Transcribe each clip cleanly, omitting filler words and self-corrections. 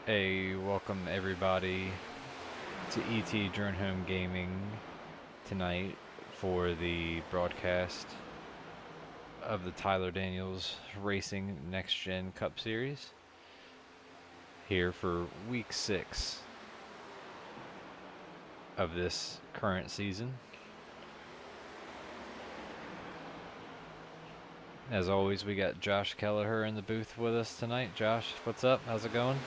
Welcome everybody to ET Drone Home Gaming tonight for the broadcast of the Tyler Daniels Racing Next Gen Cup Series here for week 6 of this current season. As always, we got Josh Kelleher in the booth with us tonight. Josh, what's up? How's it going?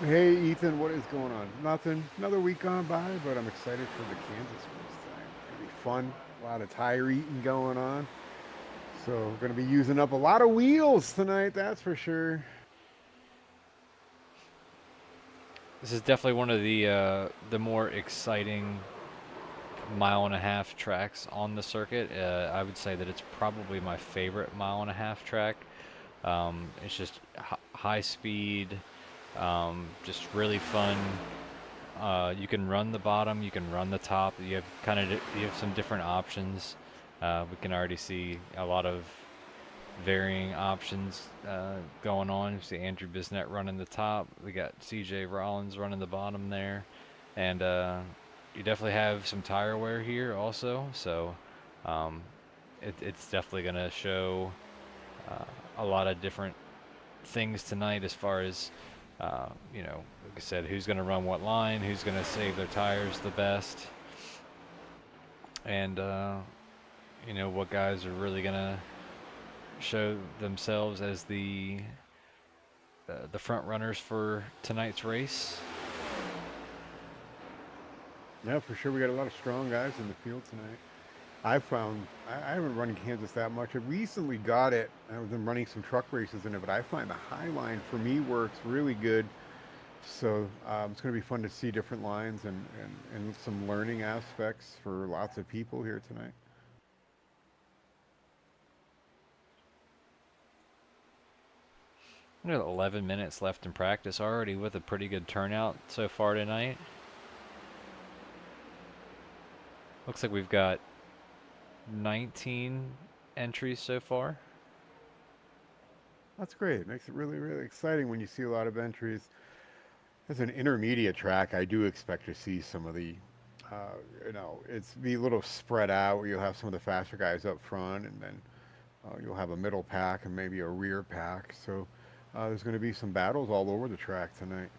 Hey Ethan, what is going on? Nothing. Another week gone by, but I'm excited for the Kansas race tonight. It's gonna be fun. A lot of tire eating going on. So we're gonna be using up a lot of wheels tonight, that's for sure. This is definitely one of the more exciting mile-and-a-half tracks on the circuit. I would say that it's probably my favorite mile-and-a-half track. It's just high speed, just really fun. You can run the bottom, you can run the top. You have some different options. We can already see a lot of varying options going on. You see Andrew Bisnet running the top. We got CJ Rollins running the bottom there, and you definitely have some tire wear here also. So um, it's definitely going to show uh, a lot of different things tonight as far as like I said, who's going to run what line, who's going to save their tires the best, and what guys are really going to show themselves as the front runners for tonight's race. Yeah, for sure. We got a lot of strong guys in the field tonight. I haven't run Kansas that much. I recently got it. I've been running some truck races in it, but I find the high line for me works really good. So it's going to be fun to see different lines and some learning aspects for lots of people here tonight. We got 11 minutes left in practice already with a pretty good turnout so far tonight. Looks like we've got 19 entries so far. That's great. It makes it really, really exciting when you see a lot of entries. As an intermediate track, I do expect to see some of it's be a little spread out where you'll have some of the faster guys up front and then you'll have a middle pack and maybe a rear pack. So there's going to be some battles all over the track tonight.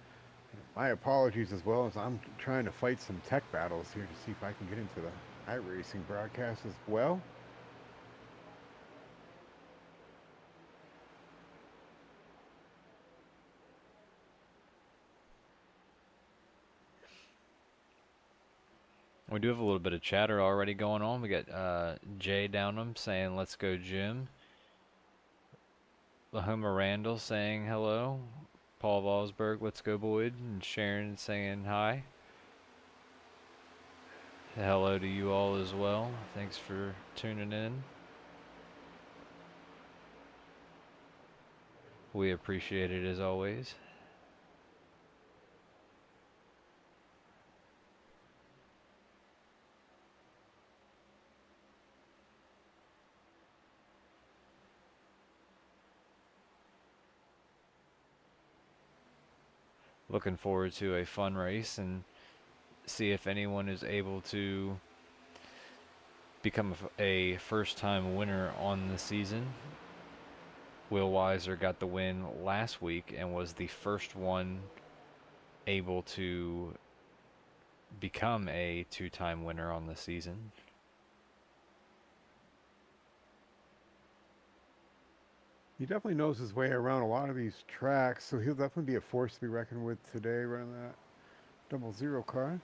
My apologies as well as I'm trying to fight some tech battles here to see if I can get into the iRacing broadcast as well. We do have a little bit of chatter already going on. We got Jay Downham saying, "Let's go, Jim." Lahoma Randall saying hello. Paul Valsberg, "Let's go, Boyd." And Sharon saying hi. Hello to you all as well. Thanks for tuning in. We appreciate it as always. Looking forward to a fun race and see if anyone is able to become a first-time winner on the season. Will Weiser got the win last week and was the first one able to become a two-time winner on the season. He definitely knows his way around a lot of these tracks, so he'll definitely be a force to be reckoned with today running that 00 car.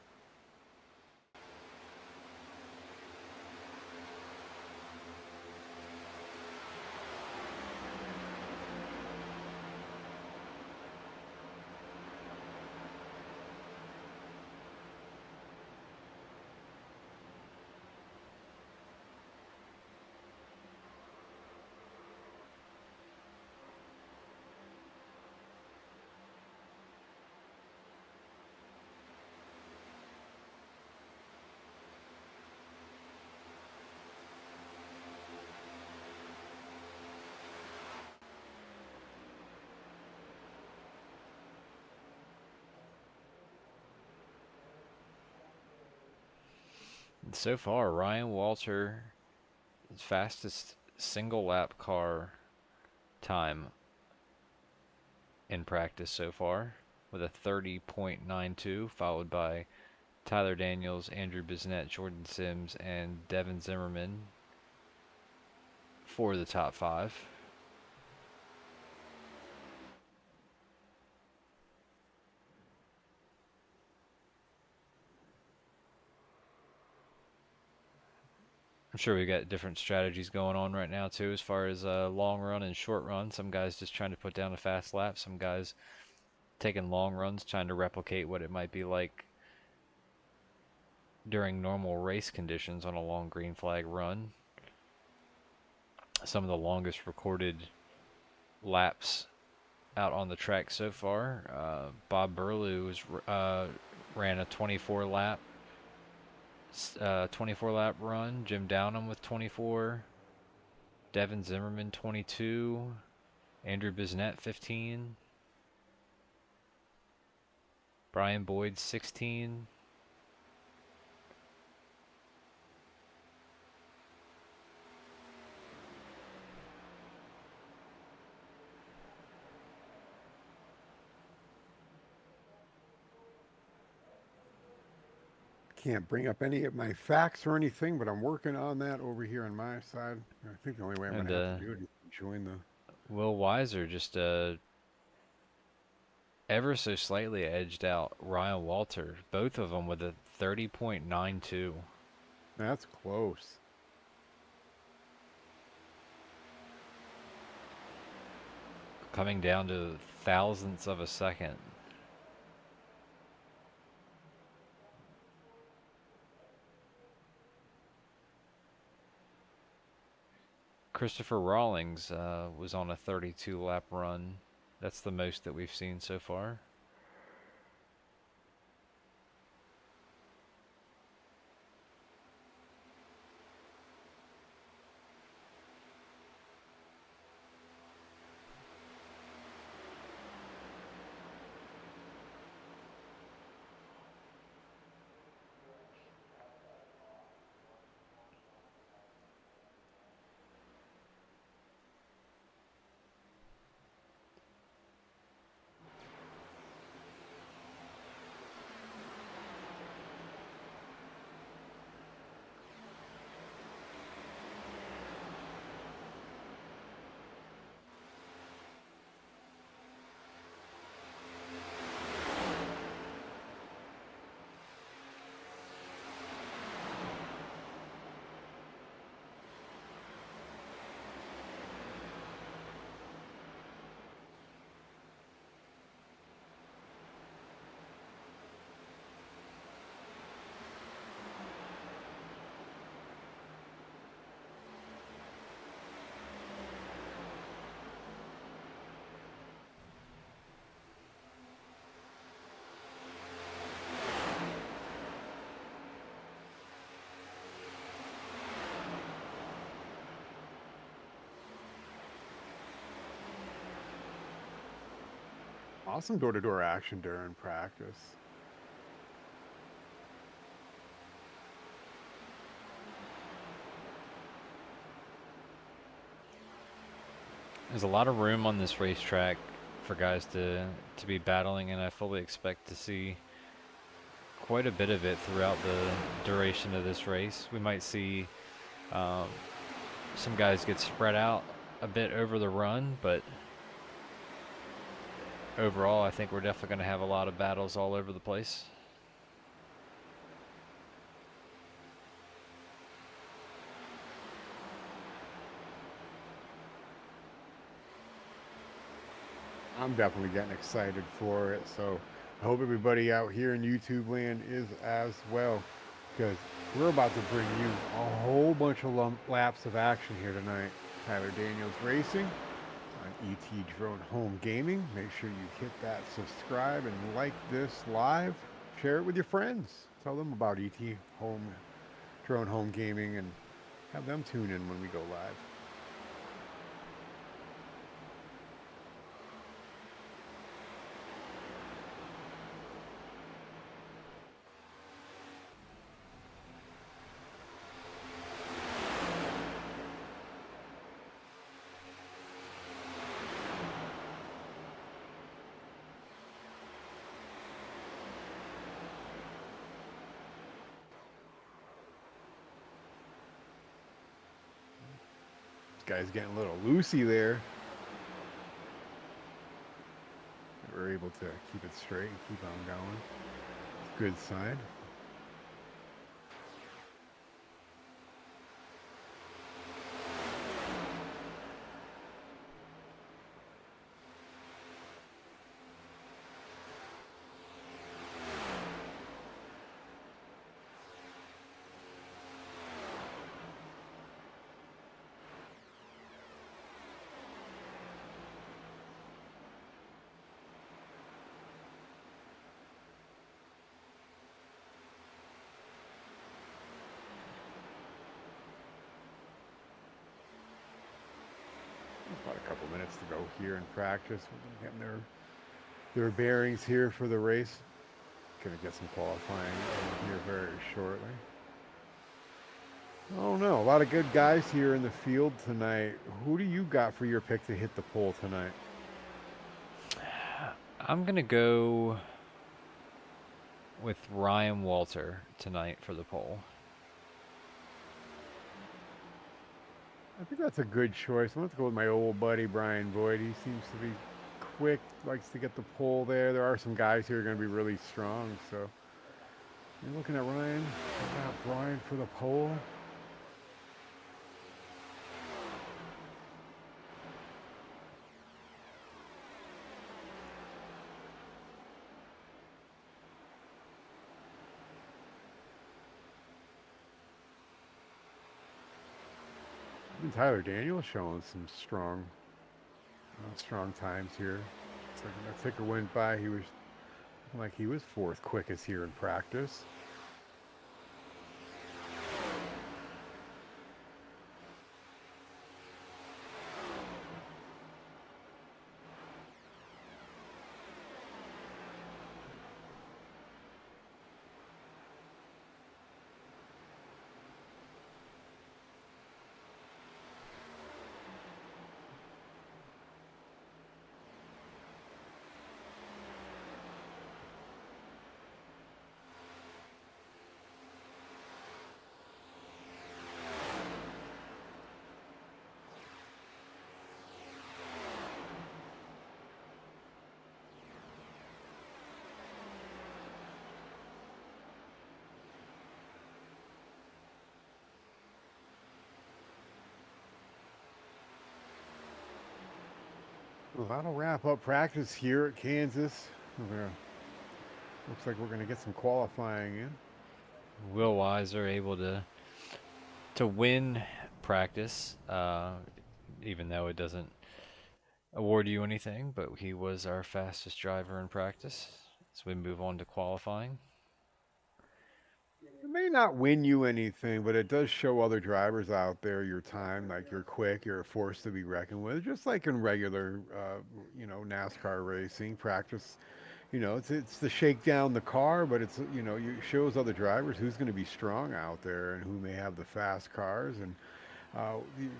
So far, Ryan Walter, fastest single lap car time in practice so far with a 30.92, followed by Tyler Daniels, Andrew Bisnett, Jordan Sims, and Devin Zimmerman for the top five. I'm sure we got different strategies going on right now too, as far as long run and short run. Some guys just trying to put down a fast lap. Some guys taking long runs, trying to replicate what it might be like during normal race conditions on a long green flag run. Some of the longest recorded laps out on the track so far. Bob Burlew ran a 24 lap run. Jim Downham with 24. Devin Zimmerman 22. Andrew Bisnett 15. Brian Boyd 16. Can't bring up any of my facts or anything, but I'm working on that over here on my side. I think the only way I'm going And to have to do it is join the. Will Weiser just ever so slightly edged out Ryan Walter. Both of them with a 30.92. That's close. Coming down to thousandths of a second. Christopher Rawlings was on a 32 lap run. That's the most that we've seen so far. Awesome door-to-door action during practice. There's a lot of room on this racetrack for guys to be battling, and I fully expect to see quite a bit of it throughout the duration of this race. We might see um, some guys get spread out a bit over the run, but overall, I think we're definitely going to have a lot of battles all over the place. I'm definitely getting excited for it. So I hope everybody out here in YouTube land is as well, because we're about to bring you a whole bunch of laps of action here tonight. Tyler Daniels Racing on ET Drone Home Gaming. Make sure you hit that subscribe and like this live. Share it with your friends. Tell them about Drone Home Gaming, and have them tune in when we go live. Guy's getting a little loosey there. We're able to keep it straight and keep on going. Good sign. About a couple minutes to go here in practice. We're getting their bearings here for the race. Gonna get some qualifying here very shortly. Oh no, a lot of good guys here in the field tonight. Who do you got for your pick to hit the pole tonight? I'm gonna go with Ryan Walter tonight for the pole. I think that's a good choice. I'm going to go with my old buddy Brian Boyd. He seems to be quick, likes to get the pole there. There are some guys here who are going to be really strong. So you're looking at Ryan. Brian for the pole. And Tyler Daniels showing some strong times here. It's like when that ticker went by, he was like he was fourth quickest here in practice. Well, that'll wrap up practice here at Kansas. Looks like we're going to get some qualifying in. Will Weiser able to win practice, even though it doesn't award you anything, but he was our fastest driver in practice. So we move on to qualifying. It may not win you anything, but it does show other drivers out there your time. Like you're quick, you're a force to be reckoned with. Just like in regular, NASCAR racing practice. It's to shake down the car, but it's you shows other drivers who's going to be strong out there and who may have the fast cars and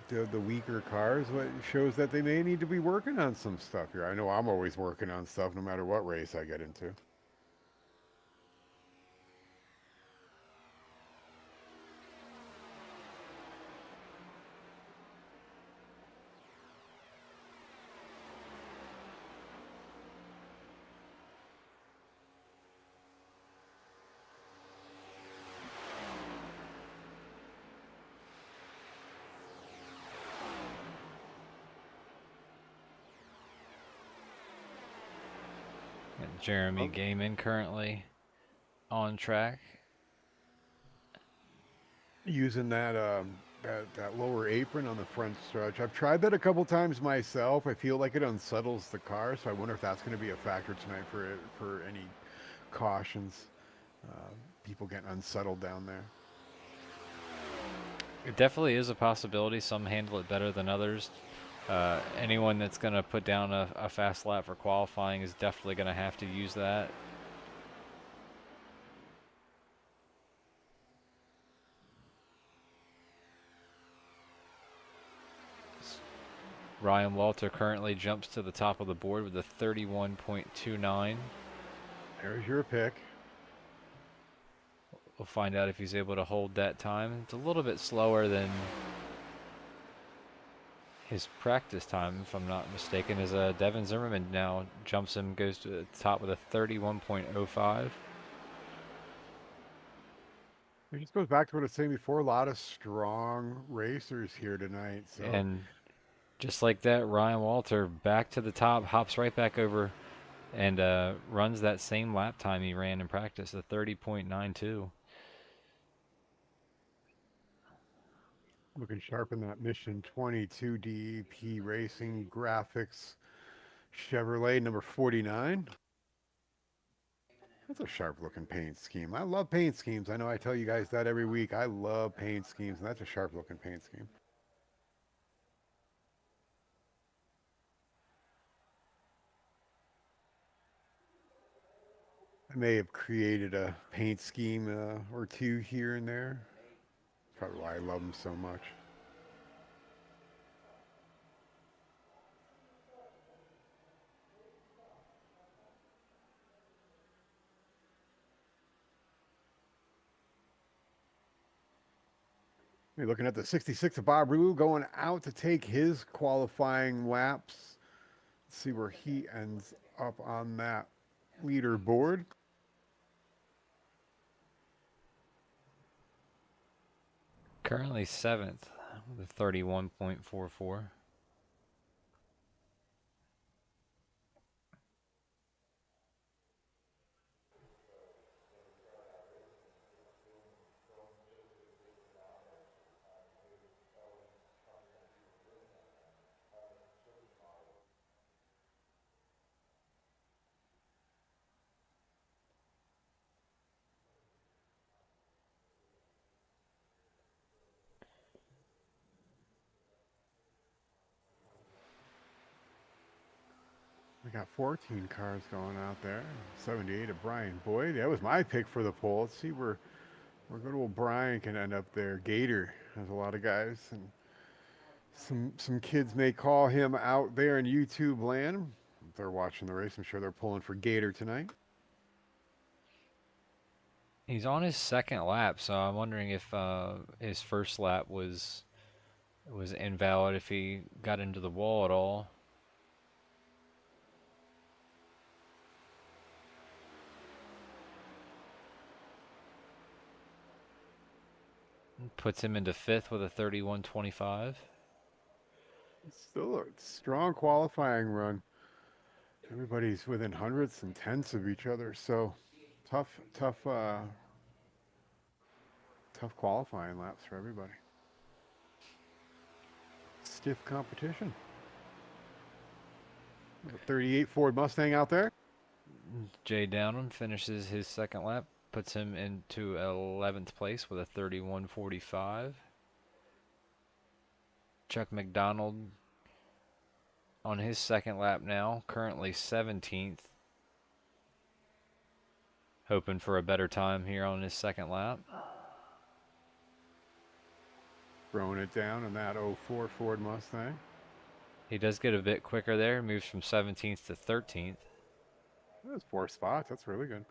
the weaker cars. What shows that they may need to be working on some stuff here. I know I'm always working on stuff no matter what race I get into. Got Jeremy Gaiman currently on track. Using that lower apron on the front stretch. I've tried that a couple times myself. I feel like it unsettles the car, so I wonder if that's going to be a factor tonight for any cautions. People getting unsettled down there. It definitely is a possibility. Some handle it better than others. Anyone that's going to put down a fast lap for qualifying is definitely going to have to use that. Ryan Walter currently jumps to the top of the board with a 31.29. There's your pick. We'll find out if he's able to hold that time. It's a little bit slower than his practice time, if I'm not mistaken, is Devin Zimmerman now jumps him, goes to the top with a 31.05. It just goes back to what I was saying before. A lot of strong racers here tonight. So And just like that, Ryan Walter back to the top, hops right back over, and runs that same lap time he ran in practice, the 30.92. looking sharp in that Mission 22 DEP Racing Graphics Chevrolet number 49. That's a sharp looking paint scheme. I love paint schemes. I know I tell you guys that every week. I love paint schemes, and that's a sharp looking paint scheme. I may have created a paint scheme or two here and there. Probably why I love them so much. You're looking at the 66 of Bob Rue going out to take his qualifying laps. Let's see where he ends up on that leaderboard. Currently seventh with a 31.44. We got 14 cars going out there. 78 of Brian Boyd. That was my pick for the pole. Let's see where good old Brian can end up there. Gator has a lot of guys, and some kids may call him out there in YouTube land. If they're watching the race, I'm sure they're pulling for Gator tonight. He's on his second lap, so I'm wondering if his first lap was invalid, if he got into the wall at all. Puts him into fifth with a 31.25. It's still a strong qualifying run. Everybody's within hundredths and tenths of each other, so tough qualifying laps for everybody. Stiff competition. A 38 Ford Mustang out there. Jay Downham finishes his second lap, puts him into 11th place with a 31.45. Chuck McDonald on his second lap now, currently 17th. Hoping for a better time here on his second lap. Throwing it down in that '04 Ford Mustang. He does get a bit quicker there, moves from 17th to 13th. That's 4 spots. That's really good.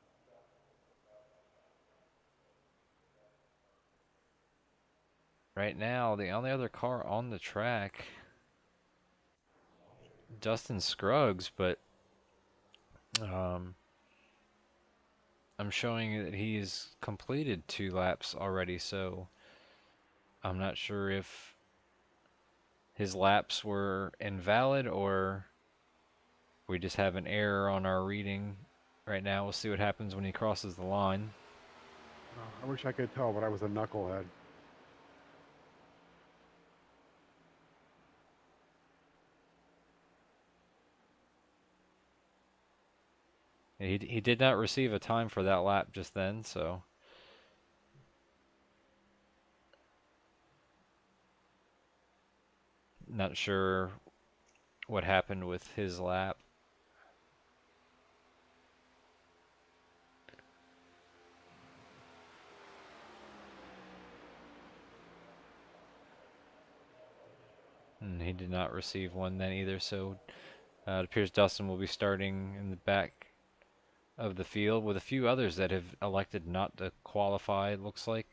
Right now, the only other car on the track, Dustin Scruggs, but um, I'm showing that he's completed 2 laps already, so I'm not sure if his laps were invalid or we just have an error on our reading right now. We'll see what happens when he crosses the line. I wish I could tell, but I was a knucklehead. He did not receive a time for that lap just then, so not sure what happened with his lap. And he did not receive one then either, so it appears Dustin will be starting in the back of the field with a few others that have elected not to qualify, it looks like.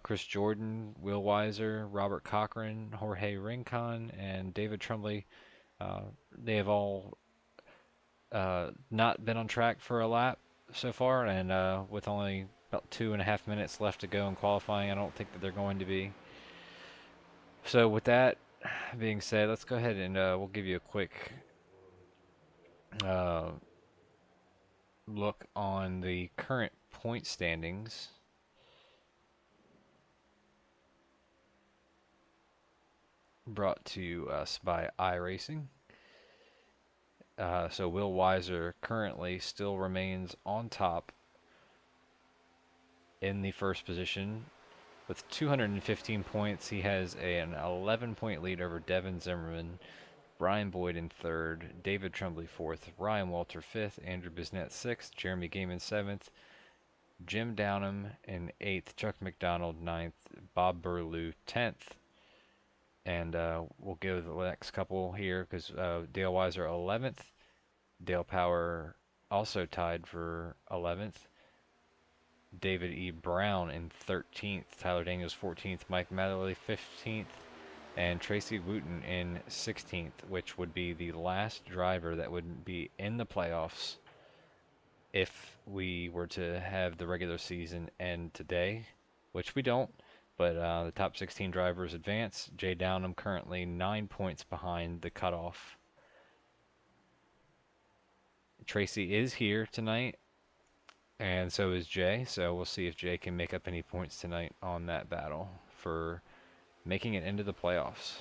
Chris Jordan, Will Weiser, Robert Cochran, Jorge Rincon, and David Tremblay. Uh, they have all not been on track for a lap so far, and with only about 2.5 minutes left to go in qualifying, I don't think that they're going to be. So, with that being said, let's go ahead and we'll give you a quick uh, look on the current point standings brought to us by iRacing. So Will Weiser currently still remains on top in the first position with 215 points. He has an 11-point lead over Devin Zimmerman, Brian Boyd in third, David Tremblay fourth, Ryan Walter fifth, Andrew Bisnett sixth, Jeremy Gaiman seventh, Jim Downham in eighth, Chuck McDonald ninth, Bob Burlew 10th. And we'll go to the next couple here because Dale Weiser 11th, Dale Power also tied for 11th. David E. Brown in 13th, Tyler Daniels 14th, Mike Matherly 15th, and Tracy Wooten in 16th, which would be the last driver that would be in the playoffs if we were to have the regular season end today, which we don't. But the top 16 drivers advance. Jay Downham currently 9 points behind the cutoff. Tracy is here tonight, and so is Jay. So we'll see if Jay can make up any points tonight on that battle for making it into the playoffs.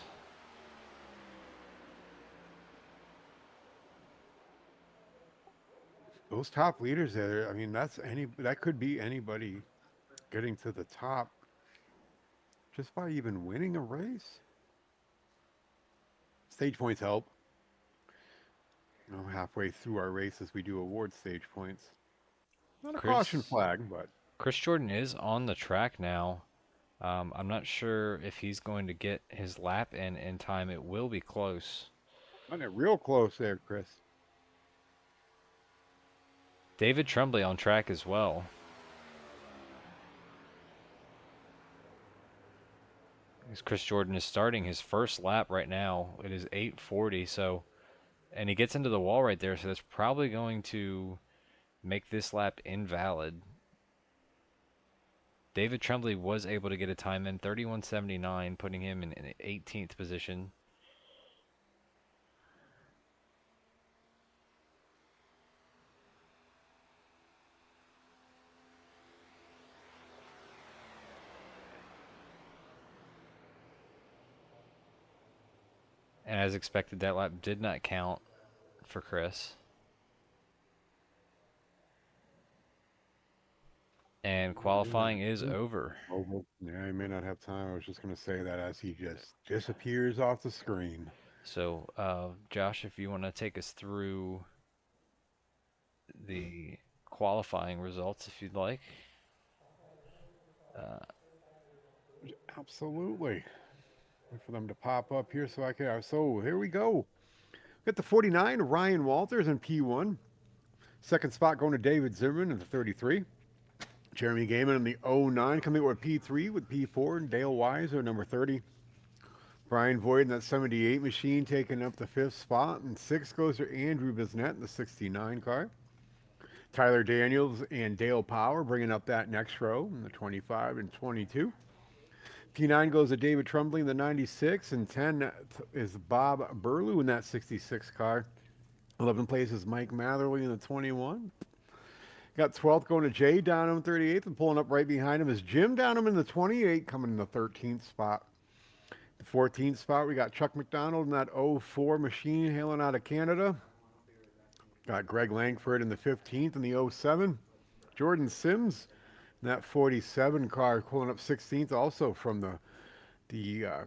Those top leaders there, I mean, that could be anybody getting to the top just by even winning a race. Stage points help. Halfway through our races, we do award stage points. Not a caution Chris flag, but Chris Jordan is on the track now. I'm not sure if he's going to get his lap in time. It will be close. on it real close there, Chris. David Tremblay on track as well. As Chris Jordan is starting his first lap right now. It is 8:40, so and he gets into the wall right there, so that's probably going to make this lap invalid. David Tremblay was able to get a time in 31:79, putting him in 18th position. And as expected, that lap did not count for Chris. And qualifying is over. Yeah, I may not have time. I was just going to say that as he just disappears off the screen. So, Josh, if you want to take us through the qualifying results, if you'd like. Uh, Absolutely. Wait for them to pop up here so I can. So here we go. Got the 49, Ryan Walters in P1. Second spot going to David Zimmerman in the 33. Jeremy Gaiman in the 09 coming with P3 with P4 and Dale Weiser number 30. Brian Boyd in that 78 machine taking up the fifth spot. And sixth goes to Andrew Bisnett in the 69 car. Tyler Daniels and Dale Power bringing up that next row in the 25 and 22. P9 goes to David Tremblay in the 96, and 10 is Bob Burlew in that 66 car. 11 places Mike Matherly in the 21. Got 12th going to Jay Downham 38th, and pulling up right behind him is Jim Downham in the 28, coming in the 13th spot. The 14th spot, we got Chuck McDonald in that 04 machine hailing out of Canada. Got Greg Langford in the 15th in the 07. Jordan Sims in that 47 car pulling up 16th, also from the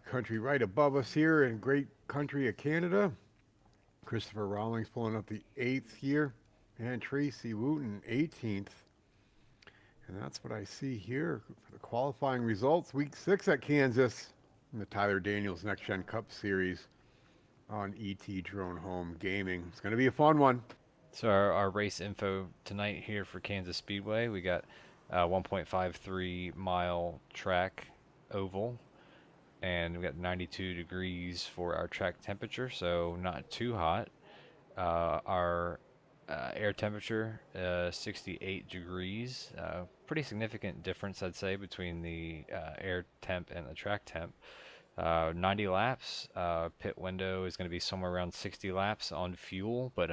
country right above us here in great country of Canada. Christopher Rawlings pulling up the 8th here. And Tracy Wooten 18th. And that's what I see here for the qualifying results. Week 6 at Kansas in the Tyler Daniels Next Gen Cup Series on ET Drone Home Gaming. It's going to be a fun one. so our race info tonight here for Kansas Speedway, we got 1.53 mile track oval, and we got 92 degrees for our track temperature, so not too hot. Our air temperature, 68 degrees. Pretty significant difference, I'd say, between the air temp and the track temp. 90 laps. Pit window is going to be somewhere around 60 laps on fuel, but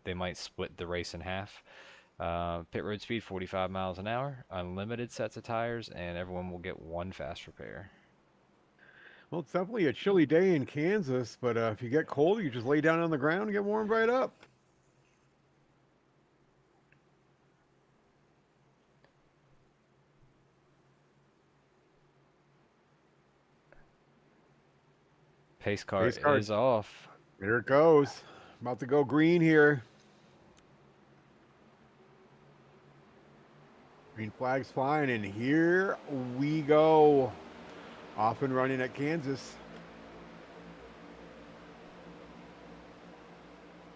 they might split the race in half. Pit road speed 45 miles an hour, unlimited sets of tires, and everyone will get one fast repair. Well, it's definitely a chilly day in Kansas, but if you get cold, you just lay down on the ground and get warmed right up. Pace car Pace car, is off. there it goes. About to go green here. Green flag's flying, and here we go. Off and running at Kansas.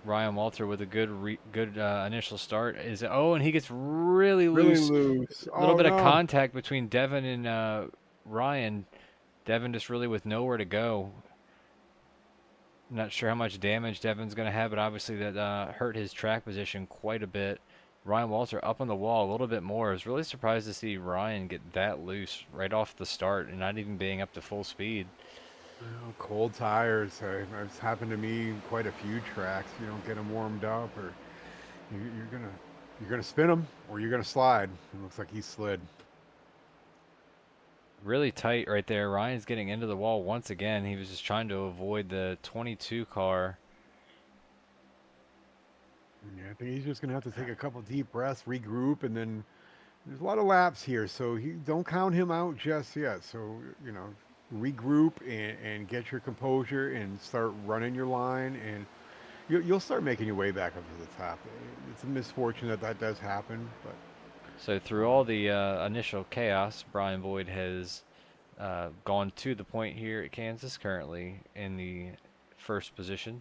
Ryan Walter with a good initial start is and he gets really Really loose. loose. A little Oh bit of no. contact between Devin and Ryan. Devin just really with nowhere to go. Not sure how much damage Devin's going to have, but obviously that hurt his track position quite a bit. Ryan Walter up on the wall a little bit more. I was really surprised to see Ryan get that loose right off the start and not even being up to full speed. Well, cold tires. It's happened to me quite a few tracks. You don't get them warmed up, or you're gonna spin them, or you're gonna slide. It looks like he slid. Really tight right there. Ryan's getting into the wall once again. He was just trying to avoid the 22 car. Yeah, I think he's just gonna have to take a couple deep breaths, regroup, and then there's a lot of laps here, so don't count him out just yet. So regroup and get your composure and start running your line, and you'll start making your way back up to the top. It's a misfortune that that does happen, but So through um, all the initial chaos, Brian Boyd has gone to the point here at Kansas, currently in the first position.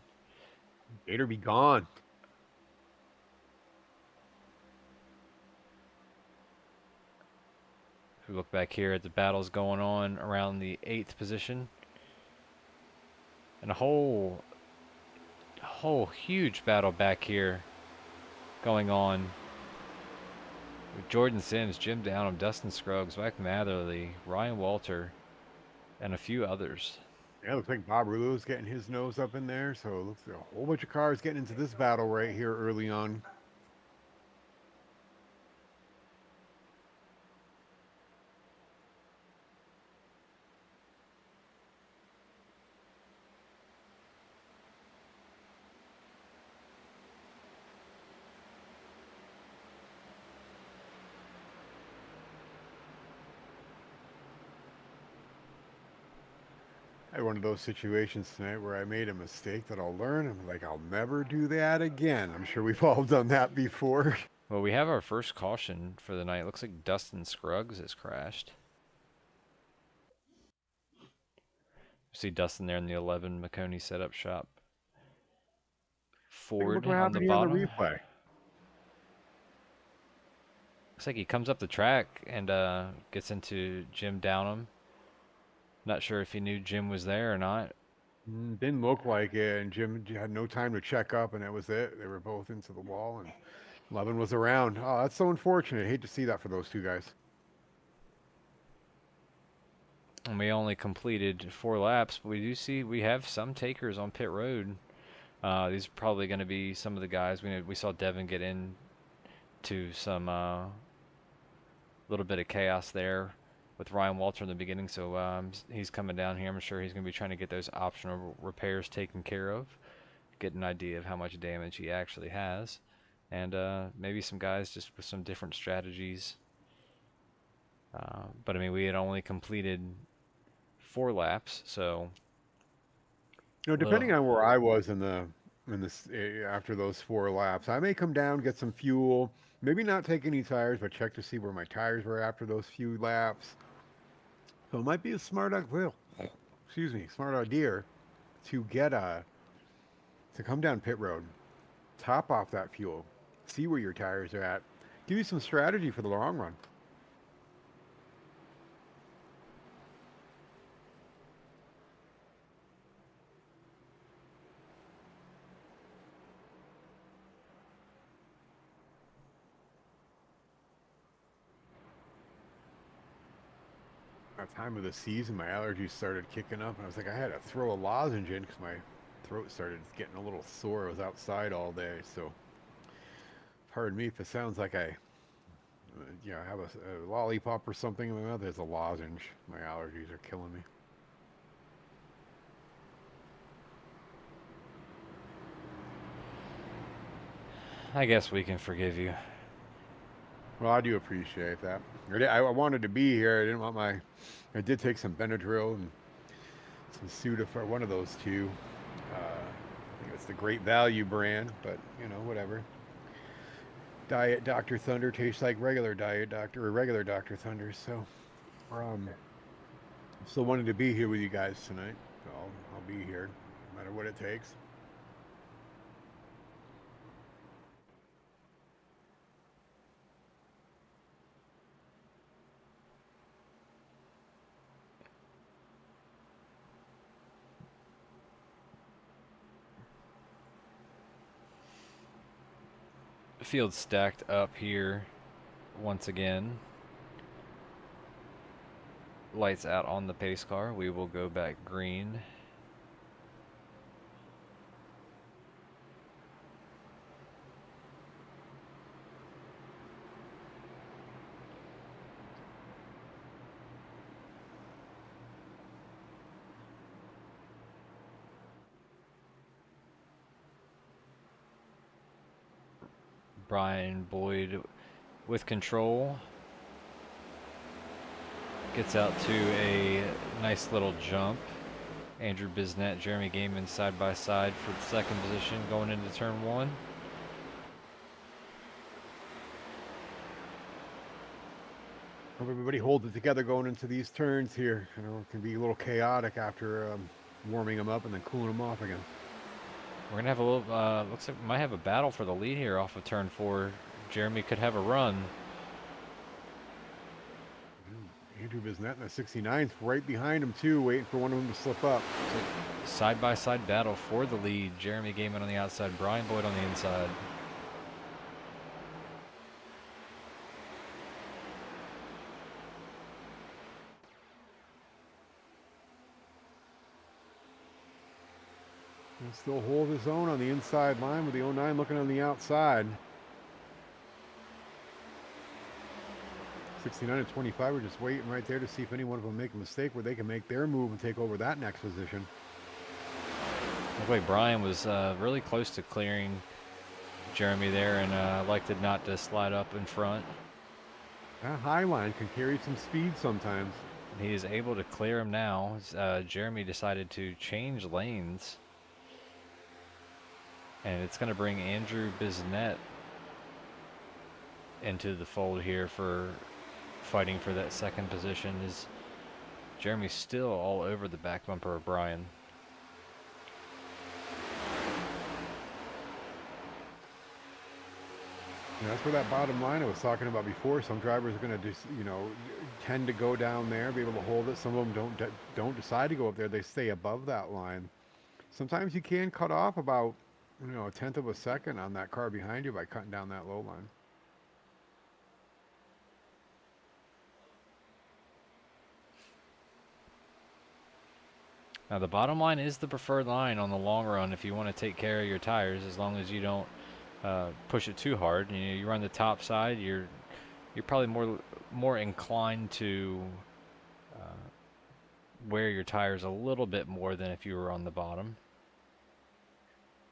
Gator be gone. If we look back here at the battles going on around the 8th position, and a whole huge battle back here going on with Jordan Sims, Jim Downham, Dustin Scruggs, Mike Matherly, Ryan Walter, and a few others. Yeah, looks like Bob Rulo's getting his nose up in there, so it looks like a whole bunch of cars getting into this battle right here early on. I had one of those situations tonight where I made a mistake that I'll learn. I'm like, I'll never do that again. I'm sure we've all done that before. Well, we have our first caution for the night. Looks like Dustin Scruggs has crashed. See Dustin there in the 11 McConey setup shop. Take a look Ford what on the happened here on the bottom. replay. Looks like he comes up the track and gets into Jim Downham. Not sure if he knew Jim was there or not. Didn't look like it, and Jim had no time to check up, and that was it. They were both into the wall, and Levin was around. Oh, that's so unfortunate. Hate to see that for those two guys. And we only completed 4 laps, but we do see we have some takers on pit road. These are probably going to be some of the guys. We saw Devin get into some little bit of chaos there with Ryan Walter in the beginning, so he's coming down here. I'm sure he's going to be trying to get those optional repairs taken care of, get an idea of how much damage he actually has, and maybe some guys just with some different strategies. But I mean, we had only completed 4 laps, so a Depending little. on where I was in this after those 4 laps, I may come down, get some fuel, maybe not take any tires, but check to see where my tires were after those few laps. So it might be a smart idea to get to come down pit road, top off that fuel, see where your tires are at, give you some strategy for the long run. time of the season, my allergies started kicking up, and I was like, I had to throw a lozenge in because my throat started getting a little sore. I was outside all day, so pardon me if it sounds like I, have a lollipop or something in my mouth. There's a lozenge. My allergies are killing me. I guess we can forgive you. Well, I do appreciate that. I wanted to be here. I didn't want my. I did take some Benadryl and some Sudafed, one of those two. I think it's the Great Value brand, but whatever. Diet Dr. Thunder tastes like regular Diet Doctor or regular Dr. Thunder. So, still wanted to be here with you guys tonight. So I'll be here, no matter what it takes. Field stacked up here once again. Lights out on the pace car. We will go back green. Brian Boyd with control. Gets out to a nice little jump. Andrew Bisnet, Jeremy Gaiman side by side for the second position going into turn one. Hope everybody holds it together going into these turns here. It can be a little chaotic after warming them up and then cooling them off again. We're gonna have a little. Looks like we might have a battle for the lead here off of turn four. Jeremy could have a run. Andrew Bisnet in the 69's right behind him too, waiting for one of them to slip up. Side by side battle for the lead. Jeremy Gaiman on the outside, Brian Boyd on the inside. He'll still hold his own on the inside line with the 09 looking on the outside. 69 and 25 are just waiting right there to see if any one of them make a mistake where they can make their move and take over that next position. Looks like Brian was really close to clearing Jeremy there and elected not to slide up in front. That high line can carry some speed sometimes. He is able to clear him now. Jeremy decided to change lanes. And it's going to bring Andrew Bisnet into the fold here for fighting for that second position. Is Jeremy's still all over the back bumper of Brian. That's where that bottom line I was talking about before. Some drivers are going to just, tend to go down there, be able to hold it. Some of them don't decide to go up there. They stay above that line. Sometimes you can cut off about, a tenth of a second on that car behind you by cutting down that low line. Now the bottom line is the preferred line on the long run if you want to take care of your tires, as long as you don't push it too hard. You run the top side, you're probably more inclined to wear your tires a little bit more than if you were on the bottom.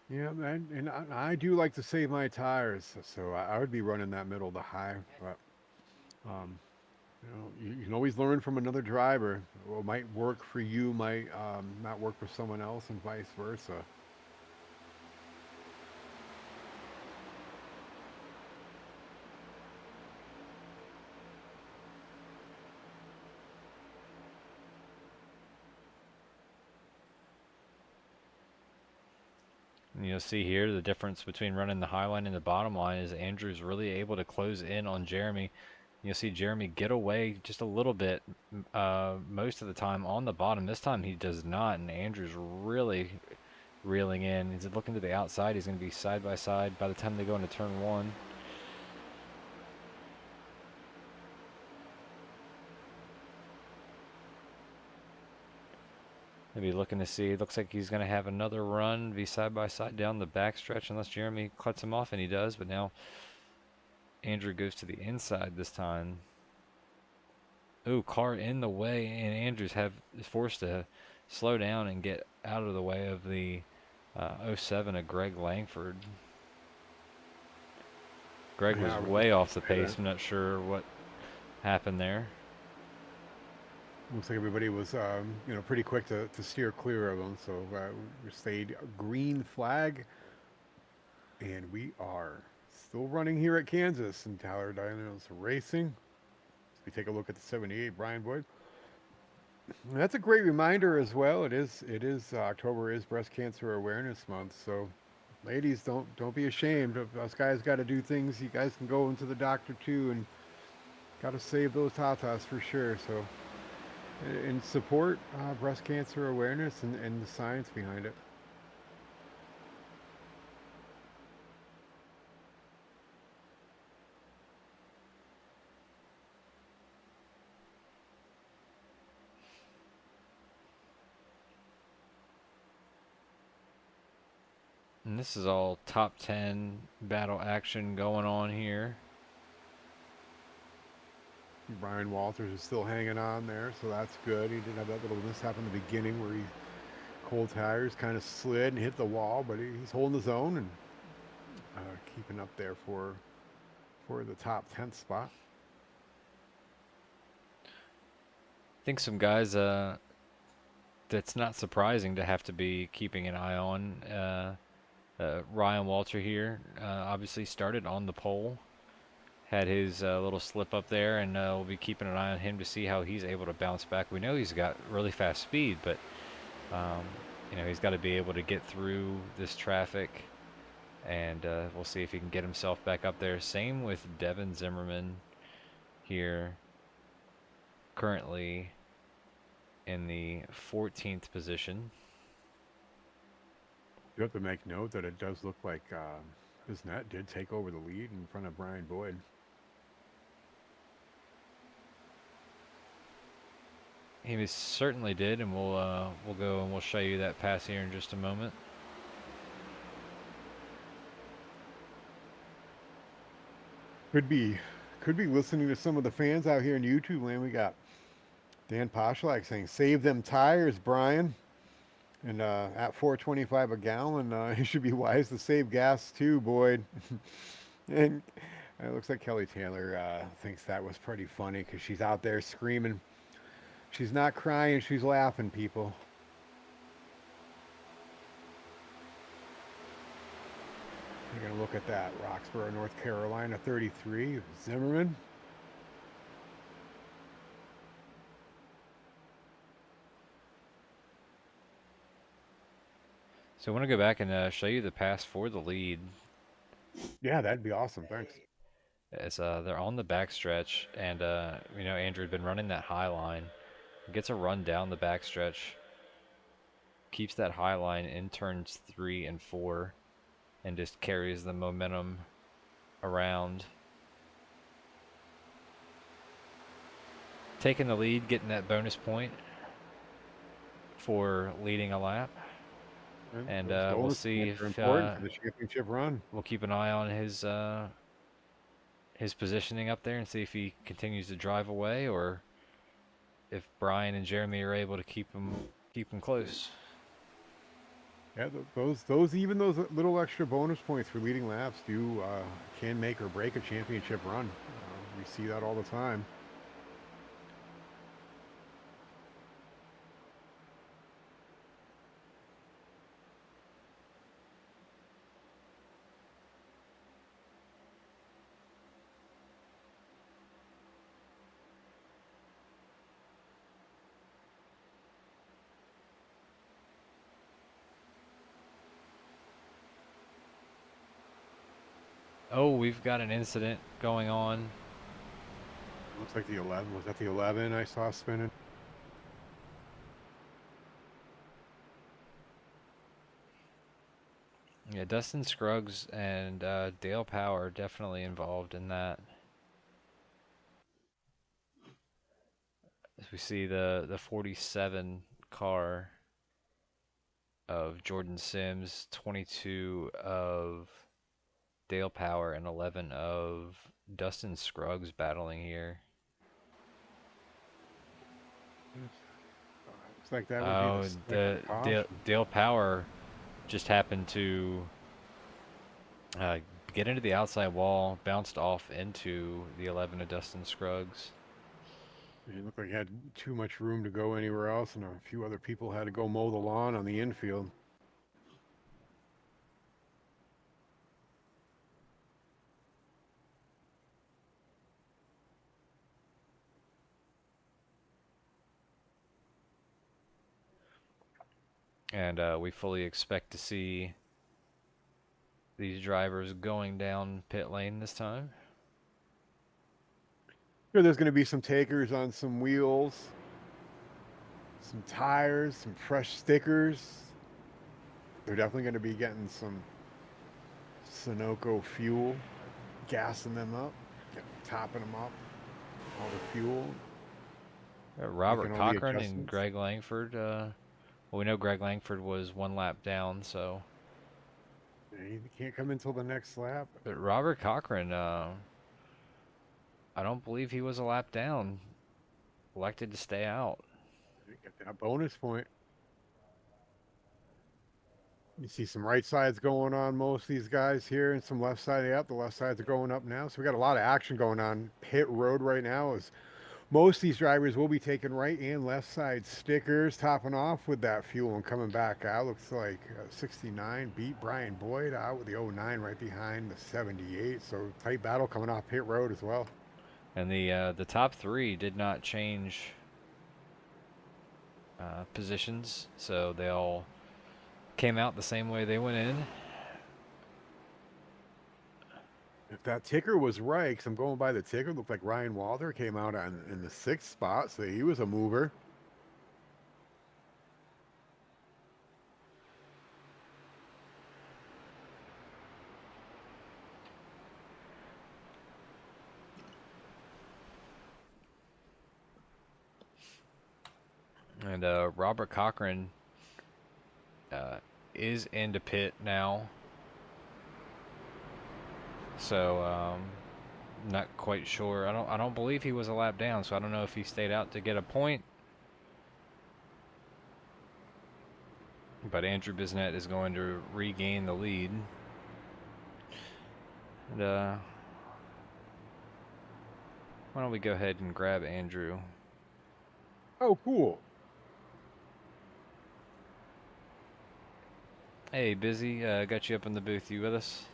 Yeah, and I do like to save my tires, so I would be running that middle to high. But you can always learn from another driver. What might work for you might not work for someone else, and vice versa. And you'll see here the difference between running the high line and the bottom line is Andrew's really able to close in on Jeremy. You'll see Jeremy get away just a little bit most of the time on the bottom. This time he does not, and Andrew's really reeling in. He's looking to the outside. He's going to be side by side by the time they go into turn one. Maybe looking to see. It looks like he's going to have another run, be side by side down the backstretch, unless Jeremy cuts him off, and he does. But now Andrew goes to the inside this time. Ooh, car in the way, and Andrews is forced to slow down and get out of the way of the '07 of Greg Langford. Greg Yeah, was I was way just off gonna the say that. pace. I'm not sure what happened there. Looks like everybody was, pretty quick to steer clear of them. So we stayed green flag, and we are still running here at Kansas and Tyler Dynos Racing. We take a look at the 78 Brian Boyd. And that's a great reminder as well. It is October is Breast Cancer Awareness Month. So, ladies, don't be ashamed. If us guys got to do things. You guys can go into the doctor too, and got to save those tatas for sure. So, and support breast cancer awareness and the science behind it. And this is all top 10 battle action going on here. Brian Walters is still hanging on there, so that's good. He did have that little mishap in the beginning where he cold tires kind of slid and hit the wall, but he's holding his own and keeping up there for the top 10th spot. I think some guys that's not surprising to have to be keeping an eye on. Ryan Walter here obviously started on the pole, had his little slip up there, and we'll be keeping an eye on him to see how he's able to bounce back. We know he's got really fast speed, but um, he's got to be able to get through this traffic, and we'll see if he can get himself back up there. Same with Devin Zimmerman here, currently in the 14th position. You have to make note that it does look like Bisnet did take over the lead in front of Brian Boyd. He certainly did, and we'll go and we'll show you that pass here in just a moment. Could be could be listening to some of the fans out here in YouTube land. We got Dan Poshlak saying, "Save them tires, Brian." And at 4.25 a gallon, you should be wise to save gas too, Boyd. And it looks like Kelly Taylor thinks that was pretty funny because she's out there screaming. She's not crying, she's laughing, people. You're going to look at that. Roxborough, North Carolina, 33. Zimmerman. So I want to go back and show you the pass for the lead. Yeah, that'd be awesome. Thanks. As they're on the backstretch, and Andrew had been running that high line, gets a run down the backstretch, keeps that high line in turns 3 and 4, and just carries the momentum around. Taking the lead, getting that bonus point for leading a lap. And Those we'll bonus see points are if important for the championship run. we'll keep an eye on his positioning up there and see if he continues to drive away or if Brian and Jeremy are able to keep him close. Yeah, those even those little extra bonus points for leading laps do can make or break a championship run. We see that all the time. Oh, we've got an incident going on. Looks like the 11. Was that the 11 I saw spinning? Yeah, Dustin Scruggs and Dale Power definitely involved in that. As we see the 47 car of Jordan Sims, 22 of Dale Power, and 11 of Dustin Scruggs battling here. Looks like that would be the Oh, second caution. Dale Power just happened to uh, get into the outside wall, bounced off into the 11 of Dustin Scruggs. It looked like he had too much room to go anywhere else, and a few other people had to go mow the lawn on the infield. And we fully expect to see these drivers going down pit lane this time. Sure, there's going to be some takers on some wheels, some tires, some fresh stickers. They're definitely going to be getting some Sunoco fuel, gassing them up, topping them up, all the fuel, Robert making all the Cochran and adjustments. Greg Langford. Well, we know Greg Langford was one lap down, so. They can't come until the next lap. But Robert Cochran, I don't believe he was a lap down. Elected to stay out. They get that bonus point. You see some right sides going on most of these guys here, and some left side up. The left sides are going up now, so we got a lot of action going on pit road right now. As most of these drivers will be taking right and left side stickers, topping off with that fuel and coming back out. Looks like 69 beat Brian Boyd out with the 09 right behind the 78. So tight battle coming off pit road as well. And the top three did not change positions, so they all came out the same way they went in. If that ticker was right, because I'm going by the ticker, looked like Ryan Walter came out in the 6th spot, so he was a mover. And Robert Cochran uh, is into pit now. So not quite sure. I don't believe he was a lap down, so I don't know if he stayed out to get a point. But Andrew Bisnet is going to regain the lead. And why don't we go ahead and grab Andrew? Oh, cool. Hey, Busy, got you up in the booth. You with us?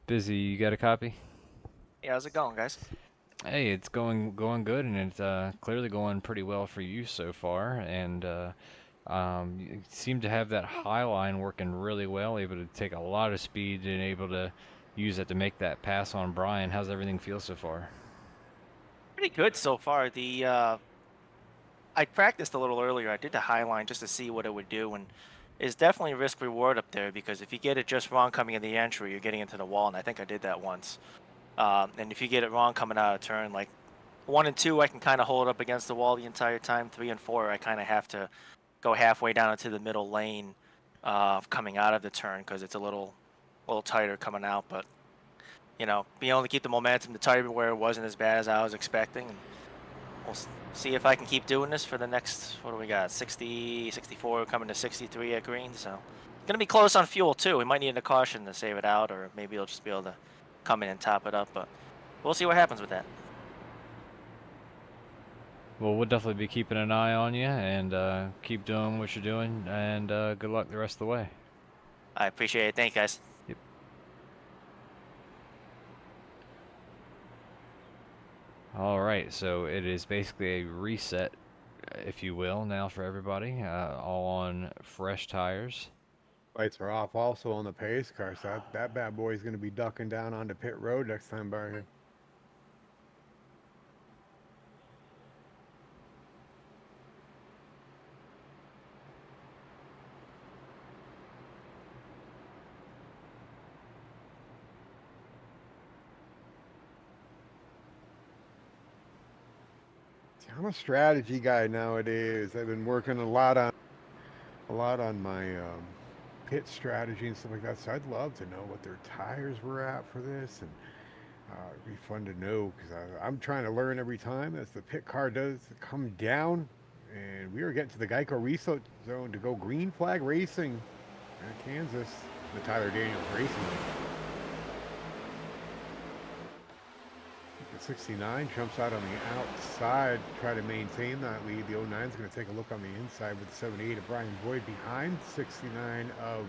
Busy, you got a copy? Yeah, how's it going, guys? Hey, it's going good, and it's clearly going pretty well for you so far. And you seem to have that high line working really well, able to take a lot of speed and able to use it to make that pass on Brian. How's everything feel so far? Pretty good so far. I practiced a little earlier. I did the high line just to see what it would do, and it's definitely risk reward up there because if you get it just wrong coming in the entry, you're getting into the wall, and I think I did that once. And if you get it wrong coming out of turn, like 1 and 2, I can kind of hold up against the wall the entire time. 3 and 4, I kind of have to go halfway down into the middle lane, coming out of the turn because it's a little tighter coming out, but. Being able to keep the momentum, the tire where it wasn't as bad as I was expecting. And we'll see if I can keep doing this for the next, what do we got, 60, 64, coming to 63 at green. So going to be close on fuel too. We might need a caution to save it out, or maybe he'll just be able to come in and top it up. But we'll see what happens with that. Well, we'll definitely be keeping an eye on you and keep doing what you're doing, and good luck the rest of the way. I appreciate it. Thank you, guys. Yep. All right, so it is basically a reset, if you will, now for everybody, all on fresh tires. Lights are off also on the pace car, so that bad boy is going to be ducking down onto pit road next time by here. I'm a strategy guy nowadays. I've been working a lot on my pit strategy and stuff like that. So I'd love to know what their tires were at for this, and it'd be fun to know because I'm trying to learn every time as the pit car does come down. And we are getting to the Geico Research Zone to go green flag racing in Kansas. The Tyler Daniels Racing. The 69 jumps out on the outside to try to maintain that lead. The 09 is going to take a look on the inside with the 78 of Brian Boyd behind 69 of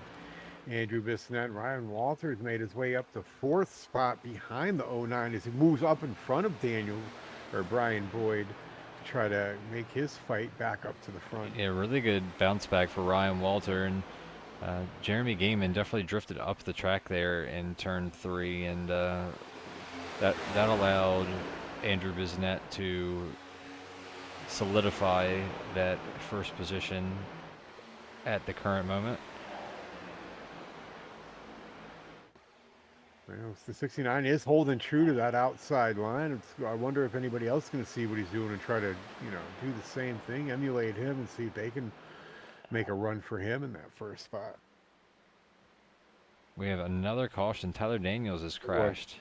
Andrew Bissonette. Ryan Walters made his way up to fourth spot behind the 09 as he moves up in front of Brian Boyd to try to make his fight back up to the front. Yeah, really good bounce back for Ryan Walter, and Jeremy Gaiman definitely drifted up the track there in turn 3, and that allowed Andrew Bissonette to solidify that first position at the current moment. Well, the 69 is holding true to that outside line. I wonder if anybody else is going to see what he's doing and try to, do the same thing, emulate him, and see if they can make a run for him in that first spot. We have another caution. Tyler Daniels has crashed.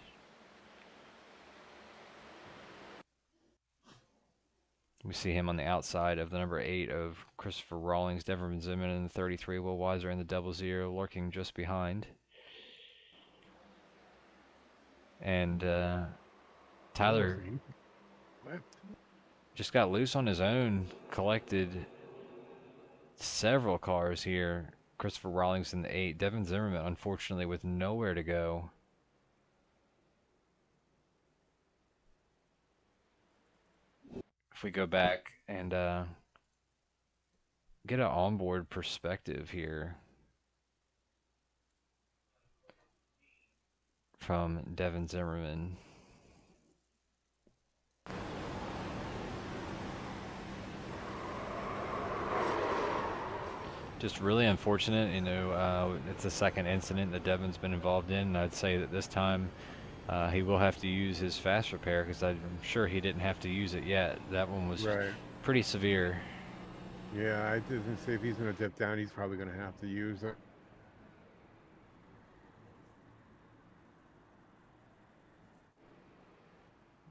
We see him on the outside of the number 8 of Christopher Rawlings, Devin Zimmerman in the 33, Will Weiser in the 00, lurking just behind. And Tyler just got loose on his own, collected several cars here. Christopher Rawlings in the 8, Devin Zimmerman, unfortunately, with nowhere to go. If we go back and get an onboard perspective here from Devin Zimmerman. Just really unfortunate, it's the second incident that Devin's been involved in, and I'd say that this time he will have to use his fast repair because I'm sure he didn't have to use it yet. That one was pretty severe. Yeah, I didn't say if he's going to dip down, he's probably going to have to use it.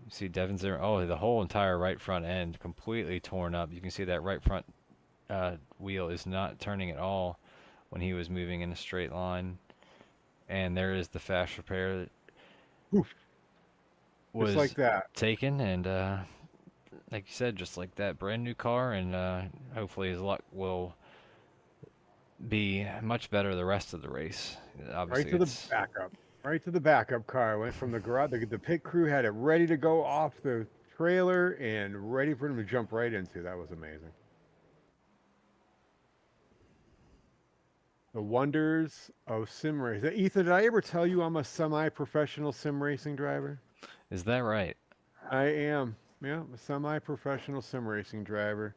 You see Devin Zimmerman, oh, the whole entire right front end completely torn up. You can see that right front wheel is not turning at all when he was moving in a straight line. And there is the fast repair that was just like that. taken, and like you said, just like that, brand new car, and hopefully his luck will be much better the rest of the race. Obviously, Right to the backup. Right to the backup car. Went from the garage. The pit crew had it ready to go off the trailer and ready for him to jump right into. That was amazing. The wonders of sim racing. Ethan, did I ever tell you I'm a semi-professional sim racing driver? Is that right? I am. Yeah, a semi-professional sim racing driver.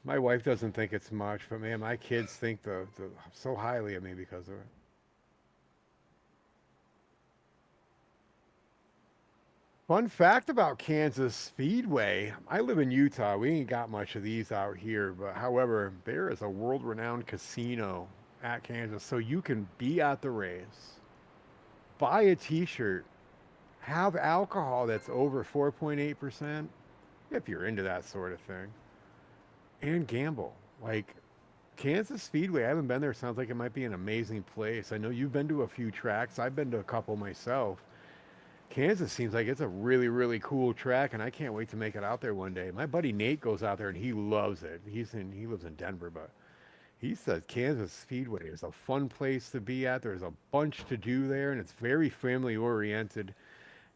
My wife doesn't think it's much, but man, my kids think so highly of me because of it. Fun fact about Kansas Speedway. I live in Utah. We ain't got much of these out here, but however, there is a world-renowned casino at Kansas, so you can be at the race, buy a t-shirt, have alcohol that's over 4.8%, if you're into that sort of thing, and gamble. Like Kansas Speedway, I haven't been there. Sounds like it might be an amazing place. I know you've been to a few tracks. I've been to a couple myself. Kansas seems like it's a really, really cool track, and I can't wait to make it out there one day. My buddy Nate goes out there and he loves it. He lives in Denver, but he says Kansas Speedway is a fun place to be at. There's a bunch to do there, and it's very family oriented.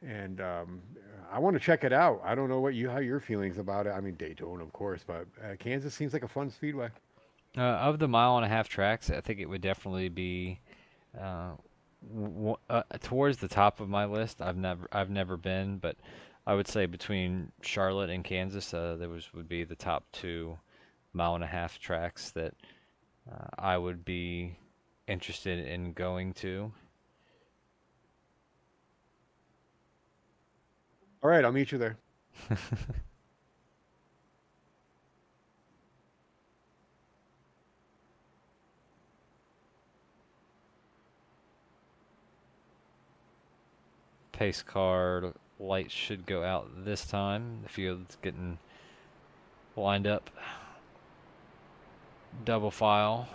And I want to check it out. I don't know how your feelings about it. I mean Daytona, of course, but Kansas seems like a fun speedway. Of the mile-and-a-half tracks, I think it would definitely be uh, towards the top of my list. I've never been, but I would say between Charlotte and Kansas, those would be the top 2 mile-and-a-half tracks that I would be interested in going to. All right, I'll meet you there. pace car light should go out this time. The field's getting lined up. Double file.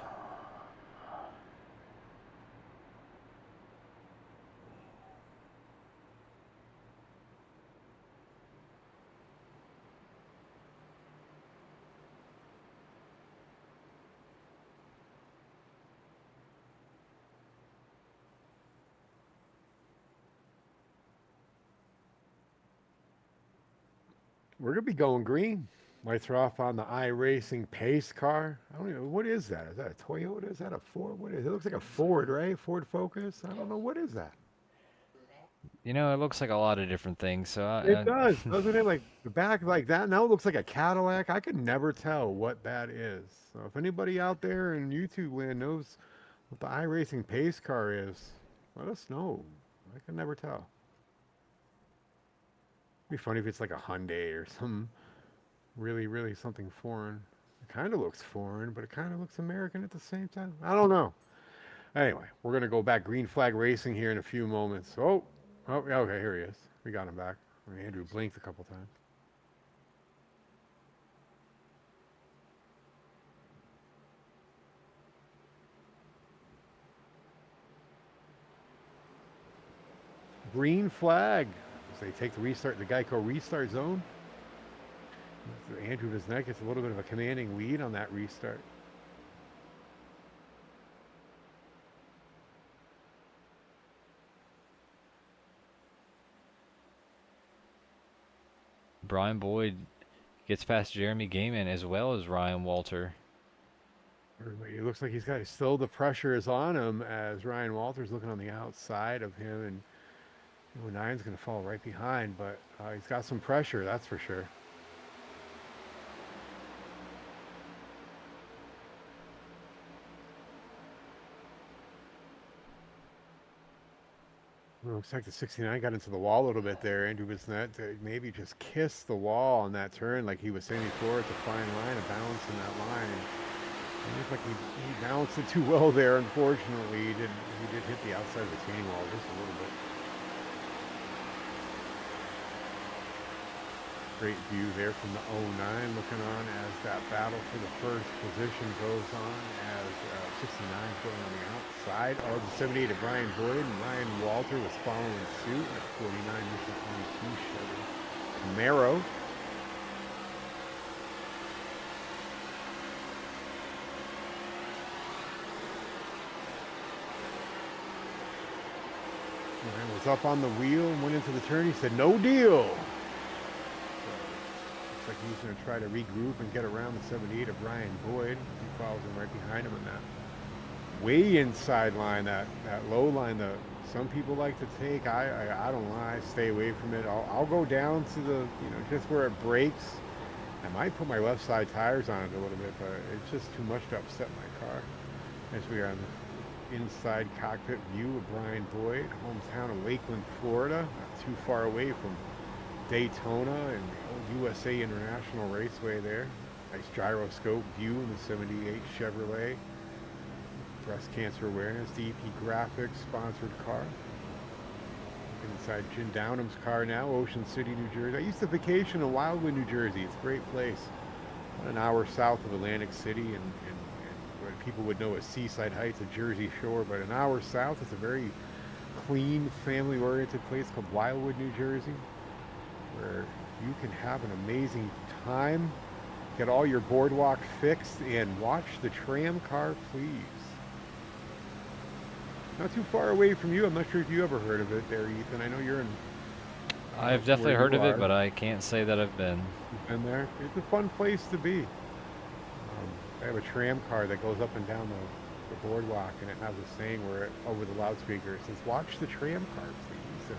We're gonna be going green. Lights are off on the iRacing pace car. I don't know what is that. Is that a Toyota? Is that a Ford? What is it? It looks like a Ford, right? Ford Focus. I don't know what is that. You know, it looks like a lot of different things. So It does, doesn't it? Like the back like that. Now it looks like a Cadillac. I could never tell what that is. So if anybody out there in YouTube land knows what the iRacing pace car is, let us know. I can never tell. It'd be funny if it's like a Hyundai or some really, really something foreign. It kind of looks foreign, but it kind of looks American at the same time. I don't know. Anyway, we're gonna go back green flag racing here in a few moments. Oh, okay, here he is. We got him back. Andrew blinked a couple times. Green flag. As they take the Geico restart zone. Andrew Viznek gets a little bit of a commanding lead on that restart. Brian Boyd gets past Jeremy Gaiman as well as Ryan Walter. It looks like he's got still the pressure is on him as Ryan Walter's looking on the outside of him, and Nine's going to fall right behind, but he's got some pressure, that's for sure. Well, looks like the 69 got into the wall a little bit there. Andrew Bisnet maybe just kissed the wall on that turn, like he was saying before. It's a fine line of balance in that line. It looked like he balanced it too well there. Unfortunately, he did hit the outside of the retaining wall just a little bit. Great view there from the 09, looking on as that battle for the first position goes on as 69 is going on the outside of the 78 of Brian Boyd, and Ryan Walter was following suit at 49 Mission 22 Chevy Camaro. Ryan was up on the wheel and went into the turn. He said, "No deal." Like he's going to try to regroup and get around the 78 of Brian Boyd. He follows him right behind him in that way inside line, that low line that some people like to take. I don't lie, I stay away from it. I'll go down to the, just where it breaks. I might put my left side tires on it a little bit, but it's just too much to upset my car. As we are on the inside cockpit view of Brian Boyd, hometown of Lakeland, Florida, not too far away from Daytona and the USA International Raceway there. Nice gyroscope view in the 78 Chevrolet. Breast cancer awareness, DP Graphics sponsored car. Inside Jim Downham's car now, Ocean City, New Jersey. I used to vacation in Wildwood, New Jersey. It's a great place. About an hour south of Atlantic City and what people would know as Seaside Heights, a Jersey Shore, but an hour south. It's a very clean, family-oriented place called Wildwood, New Jersey, where you can have an amazing time, get all your boardwalk fixed, and watch the tram car, please. Not too far away from you. I'm not sure if you ever heard of it there, Ethan. I know you're in... I've definitely heard of it, but I can't say that I've been. You've been there? It's a fun place to be. I have a tram car that goes up and down the boardwalk, and it has a saying where over the loudspeaker it says, "Watch the tram car, please." And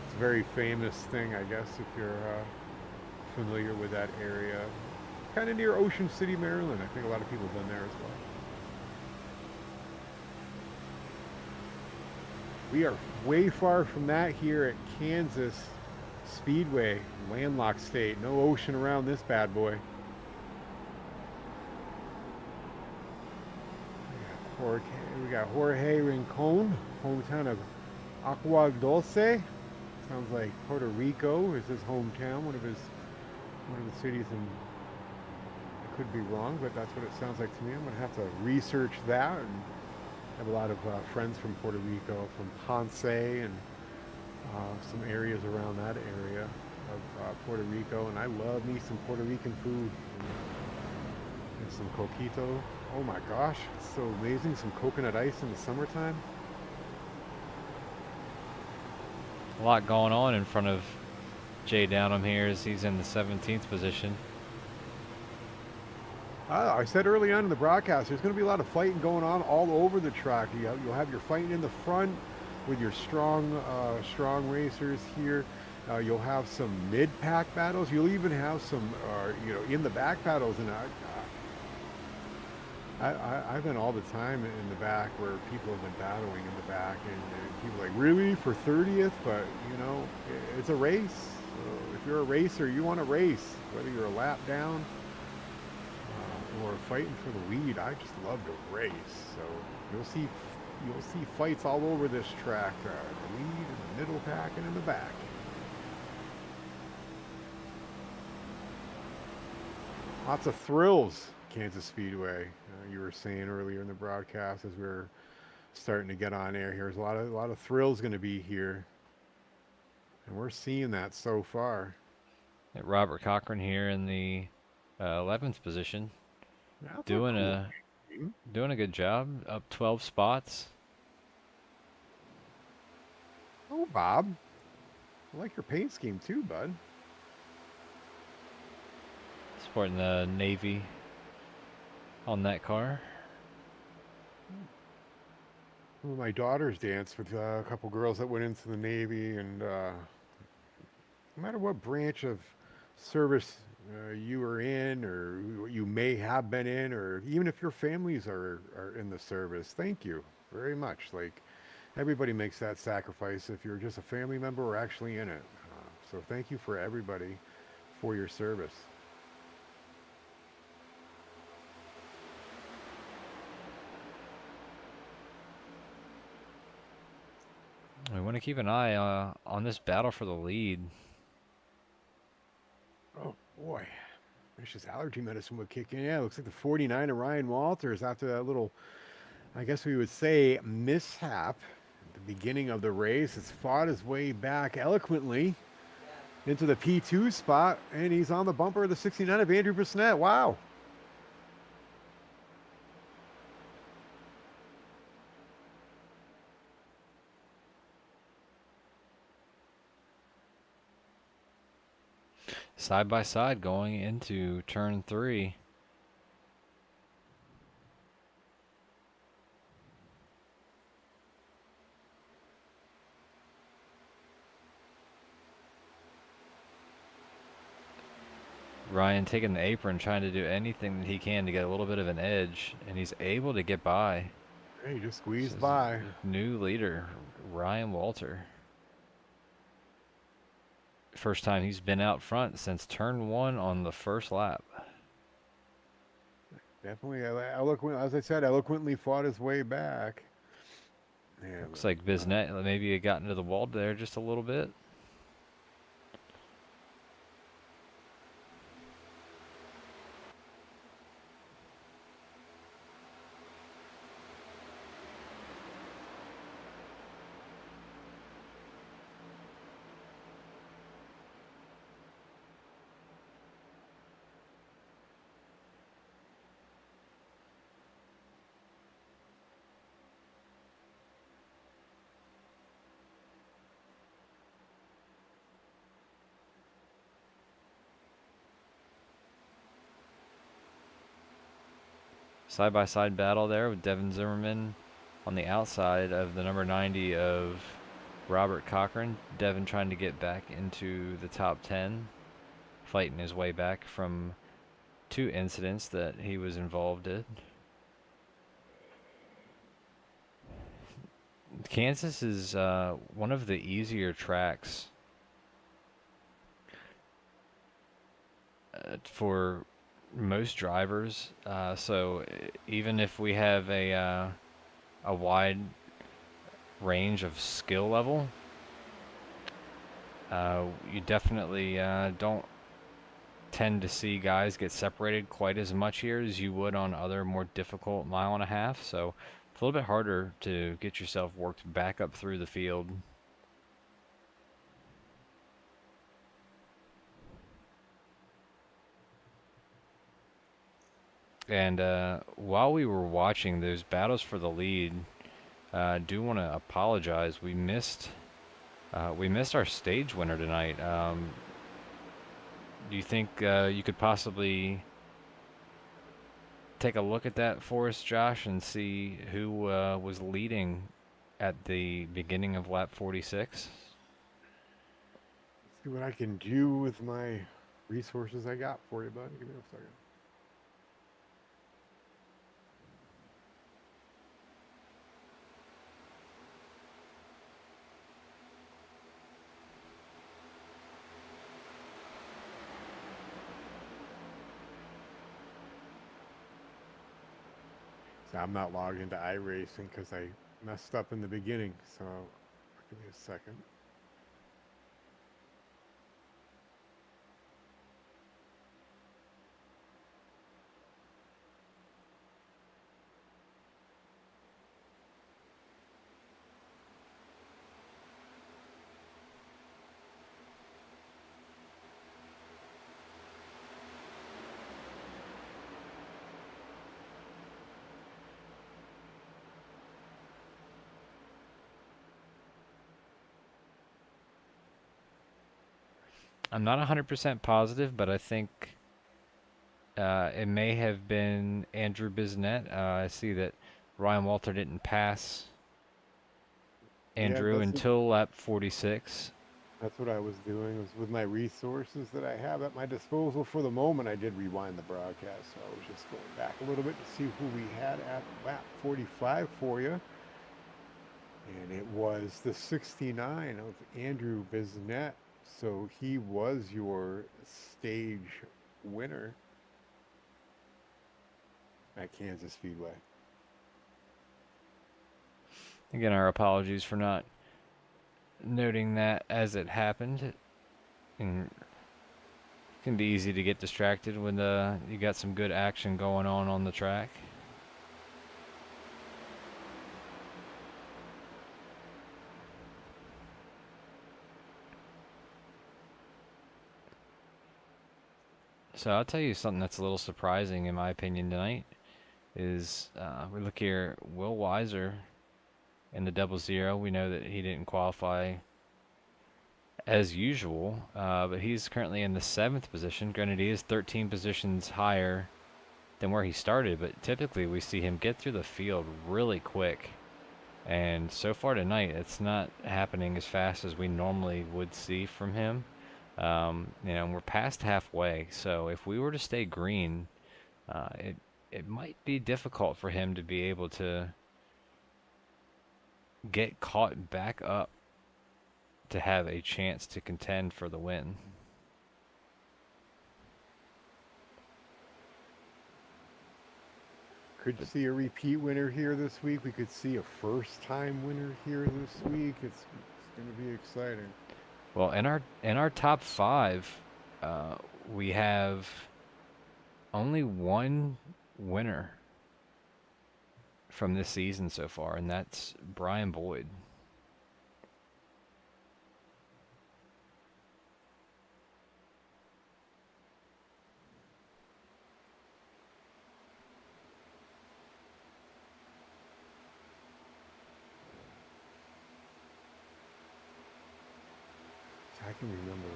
it's a very famous thing, I guess, if you're familiar with that area. Kind of near Ocean City, Maryland. I think a lot of people have been there as well. We are way far from that here at Kansas Speedway, landlocked state. No ocean around this bad boy. We got Jorge Rincon, hometown of Agua Dulce. Sounds like Puerto Rico is his hometown, one of the cities in. I could be wrong, but that's what it sounds like to me. I'm gonna have to research that. And I have a lot of friends from Puerto Rico, from Ponce and some areas around that area of Puerto Rico, and I love me some Puerto Rican food and some coquito. Oh my gosh, it's so amazing! Some coconut ice in the summertime. A lot going on in front of Jay Downham here as he's in the 17th position. I said early on in the broadcast, there's going to be a lot of fighting going on all over the track. You'll have your fighting in the front with your strong racers here. You'll have some mid-pack battles. You'll even have some, in the back battles. And I've been all the time in the back where people have been battling in the back, and people are like, really, for 30th? But it's a race. So if you're a racer, you want to race, whether you're a lap down or fighting for the lead. I just love to race. So you'll see fights all over this track. The lead, in the middle pack, and in the back. Lots of thrills, Kansas Speedway. You were saying earlier in the broadcast as we were starting to get on air here. There's a lot of thrills going to be here, and we're seeing that so far. Robert Cochran here in the 11th position, That's doing cool a name. doing a good job, up 12 spots. Oh, Bob, I like your paint scheme too, bud. Sporting the Navy on that car. Well, my daughters danced with a couple girls that went into the Navy, and no matter what branch of service you are in, or you may have been in, or even if your families are in the service, thank you very much. Like, everybody makes that sacrifice if you're just a family member or actually in it. So thank you for everybody for your service. We want to keep an eye on this battle for the lead. Oh boy, vicious allergy medicine would kick in. Yeah, it looks like the 49 of Ryan Walters after that little, I guess we would say, mishap at the beginning of the race. Has fought his way back eloquently into the P2 spot, and he's on the bumper of the 69 of Andrew Bissonnette. Wow. Side by side going into turn 3. Ryan taking the apron, trying to do anything that he can to get a little bit of an edge, and he's able to get by. Hey, just squeezed by. New leader, Ryan Walter. First time he's been out front since turn 1 on the first lap. Definitely eloquent, as I said, eloquently fought his way back. Yeah, looks like Bissonnette maybe had gotten to the wall there just a little bit. Side-by-side battle there with Devin Zimmerman on the outside of the number 90 of Robert Cochran. Devin trying to get back into the top 10, fighting his way back from 2 incidents that he was involved in. Kansas is one of the easier tracks for most drivers. So even if we have a wide range of skill level, you definitely don't tend to see guys get separated quite as much here as you would on other more difficult mile and a half. So it's a little bit harder to get yourself worked back up through the field. And while we were watching those battles for the lead, I do want to apologize. We missed our stage winner tonight. Do you think you could possibly take a look at that for us, Josh, and see who was leading at the beginning of lap 46? See what I can do with my resources I got for you, bud. Give me a second. So I'm not logged into iRacing because I messed up in the beginning. So give me a second. I'm not 100% positive, but I think it may have been Andrew Bisnet. I see that Ryan Walter didn't pass Yeah, Andrew until lap 46. that's what I was doing. Was with my resources that I have at my disposal for the moment. I did rewind the broadcast, so I was just going back a little bit to see who we had at lap 45 for you. And it was the 69 of Andrew Bisnet. So he was your stage winner at Kansas Speedway. Again, our apologies for not noting that as it happened. And it can be easy to get distracted when you got some good action going on the track. So I'll tell you something that's a little surprising in my opinion tonight is we look here, Will Weiser in the 00. We know that he didn't qualify as usual, but he's currently in the 7th position. Granted, he is 13 positions higher than where he started, but typically we see him get through the field really quick. And so far tonight, it's not happening as fast as we normally would see from him. We're past halfway, so if we were to stay green, it might be difficult for him to be able to get caught back up to have a chance to contend for the win. Could see a repeat winner here this week. We could see a first-time winner here this week. It's going to be exciting. Well, in our top 5, we have only one winner from this season so far, and that's Brian Boyd. I can remember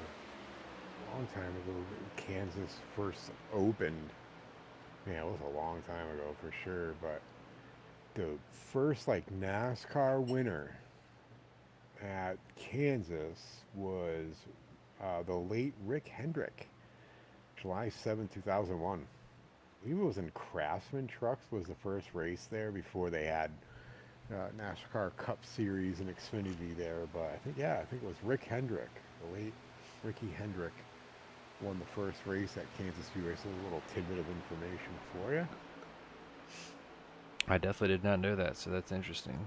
a long time ago when Kansas first opened. Yeah, it was a long time ago for sure, but the first like NASCAR winner at Kansas was the late Rick Hendrick, July 7th, 2001. I believe it was in Craftsman Trucks was the first race there before they had NASCAR Cup Series and Xfinity there. But I think it was Rick Hendrick, the late Ricky Hendrick, won the first race at Kansas Speedway. So a little tidbit of information for you. I definitely did not know that, so that's interesting.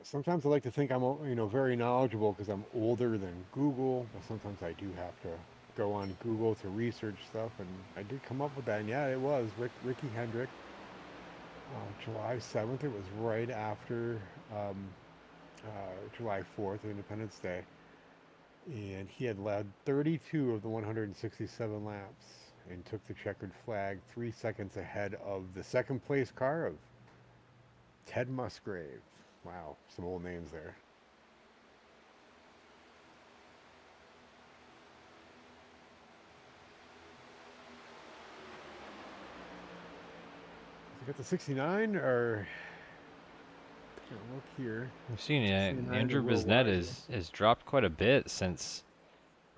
Sometimes I like to think I'm, very knowledgeable because I'm older than Google, but sometimes I do have to go on Google to research stuff, and I did come up with that. And yeah, it was Ricky Hendrick, July 7th. It was right after July 4th, Independence Day, and he had led 32 of the 167 laps and took the checkered flag 3 seconds ahead of the second place car of Ted Musgrave. Wow, some old names there. Has he got the 69 or look here? We've seen 69 to Andrew Will Bisnet Weiser. has dropped quite a bit since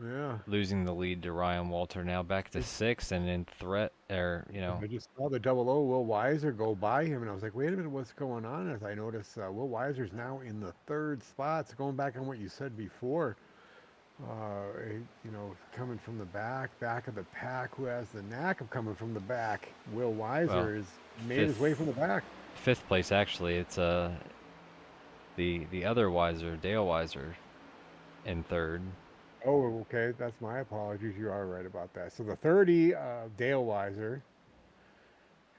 Yeah. losing the lead to Ryan Walter. Now back to sixth and in threat, or I just saw the double O Will Weiser go by him, and I was like, wait a minute, what's going on? As I noticed, Will Weiser's now in the third spot. So going back on what you said before, coming from the back of the pack, who has the knack of coming from the back, Will well, Weiser has made his way fifth from the back. fifth place actually. It's the other Weiser, Dale Weiser, in third. Oh, okay. That's my apologies. You are right about that. So the 30, Dale Weiser,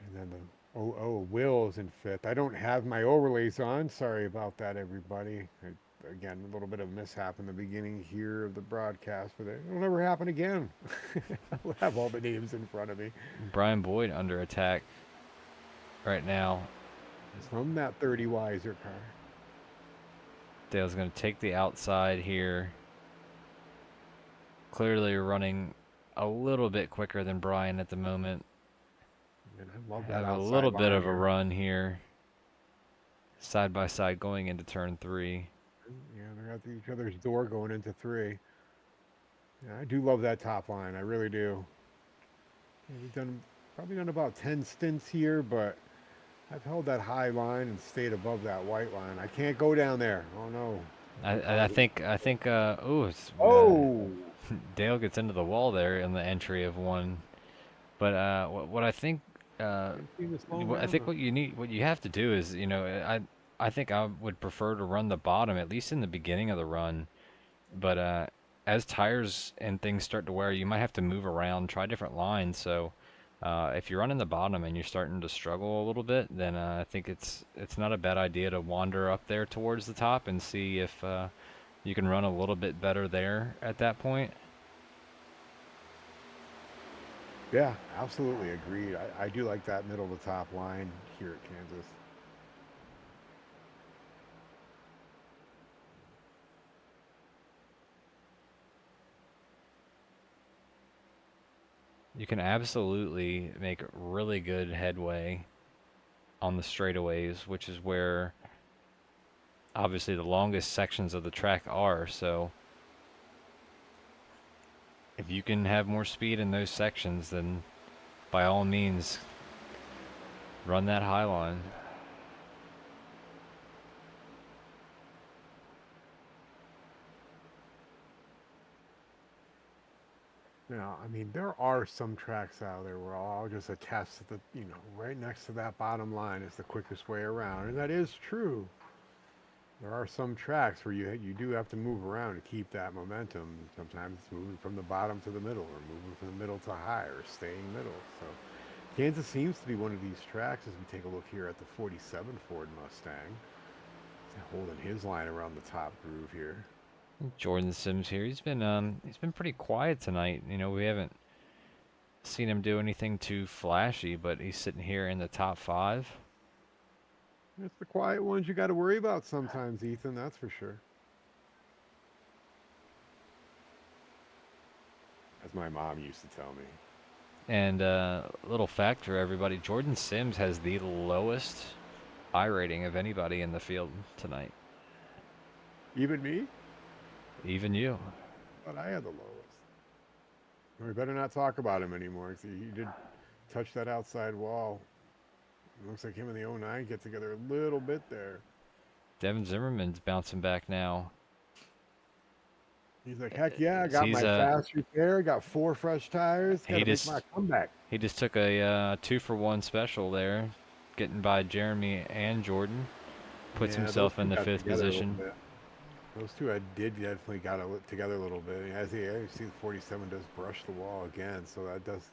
and then the Will's in fifth. I don't have my overlays on. Sorry about that, everybody. Again, a little bit of mishap in the beginning here of the broadcast, but it'll never happen again. I'll have all the names in front of me. Brian Boyd under attack right now. From that 30 Weiser car. Dale's going to take the outside here. Clearly running a little bit quicker than Brian at the moment. And I love that Have a outside little bit line of a here. run here. Side by side going into turn 3. Yeah, they're at each other's door going into 3. Yeah, I do love that top line. I really do. Yeah, we've probably done about 10 stints here, but I've held that high line and stayed above that white line. I can't go down there. Oh no. I think Oh, Dale gets into the wall there in the entry of one. But what I think can't seem to slow him I down, think huh? what you have to do is, I think I would prefer to run the bottom at least in the beginning of the run. But as tires and things start to wear, you might have to move around, try different lines. So if you're running the bottom and you're starting to struggle a little bit, then I think it's not a bad idea to wander up there towards the top and see if you can run a little bit better there at that point. Yeah, absolutely agreed. I do like that middle to top line here at Kansas. You can absolutely make really good headway on the straightaways, which is where obviously the longest sections of the track are. So if you can have more speed in those sections, then by all means run that high line. Now, I mean, there are some tracks out there where I'll just attest that, right next to that bottom line is the quickest way around. And that is true. There are some tracks where you do have to move around to keep that momentum. Sometimes it's moving from the bottom to the middle or moving from the middle to high or staying middle. So Kansas seems to be one of these tracks as we take a look here at the 47 Ford Mustang. Holding his line around the top groove here. Jordan Sims here. He's been pretty quiet tonight. We haven't seen him do anything too flashy, but he's sitting here in the top 5. It's the quiet ones you got to worry about sometimes, Ethan. That's for sure. As my mom used to tell me. And little fact for everybody, Jordan Sims has the lowest I rating of anybody in the field tonight. Even me? Even you. But I had the lowest. We better not talk about him anymore. See, he did touch that outside wall. It looks like him and the 09 get together a little bit there. Devin Zimmerman's bouncing back now. He's like, heck yeah, I got my fast repair, got 4 fresh tires, got to make my comeback. He just took a 2-for-1 special there, getting by Jeremy and Jordan. puts Yeah, those himself in two the got fifth together a little position. bit. Those two did definitely got together a little bit. As you see, the 47 does brush the wall again, so that does,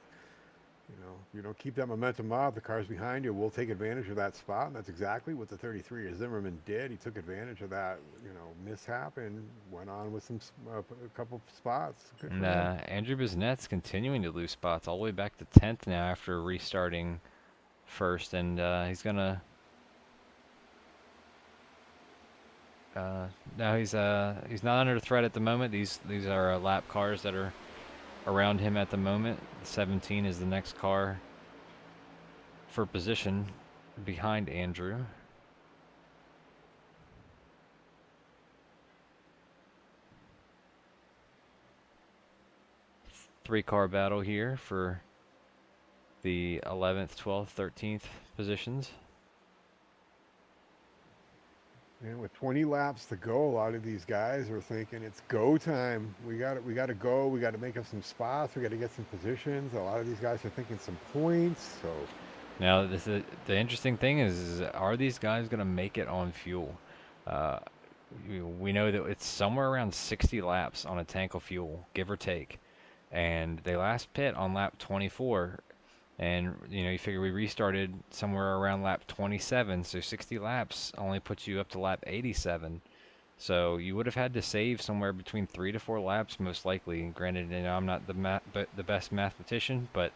you don't keep that momentum up. The cars behind you will take advantage of that spot, and that's exactly what the 33 Zimmerman did. He took advantage of that, mishap and went on with a couple spots. Good And for him. Andrew Biznet's continuing to lose spots all the way back to 10th now after restarting first, and he's gonna. No, he's not under threat at the moment. These are lap cars that are around him at the moment. 17 is the next car for position behind Andrew. Three-car battle here for the 11th, 12th, 13th positions. And with 20 laps to go, a lot of these guys are thinking it's go time. We got to go. We got to make up some spots. We got to get some positions. A lot of these guys are thinking some points. So Now, the interesting thing is are these guys going to make it on fuel? Uh, we know that it's somewhere around 60 laps on a tank of fuel, give or take. And they last pit on lap 24. And, you figure we restarted somewhere around lap 27. So 60 laps only puts you up to lap 87. So you would have had to save somewhere between 3 to 4 laps, most likely. Granted, I'm not the best mathematician, but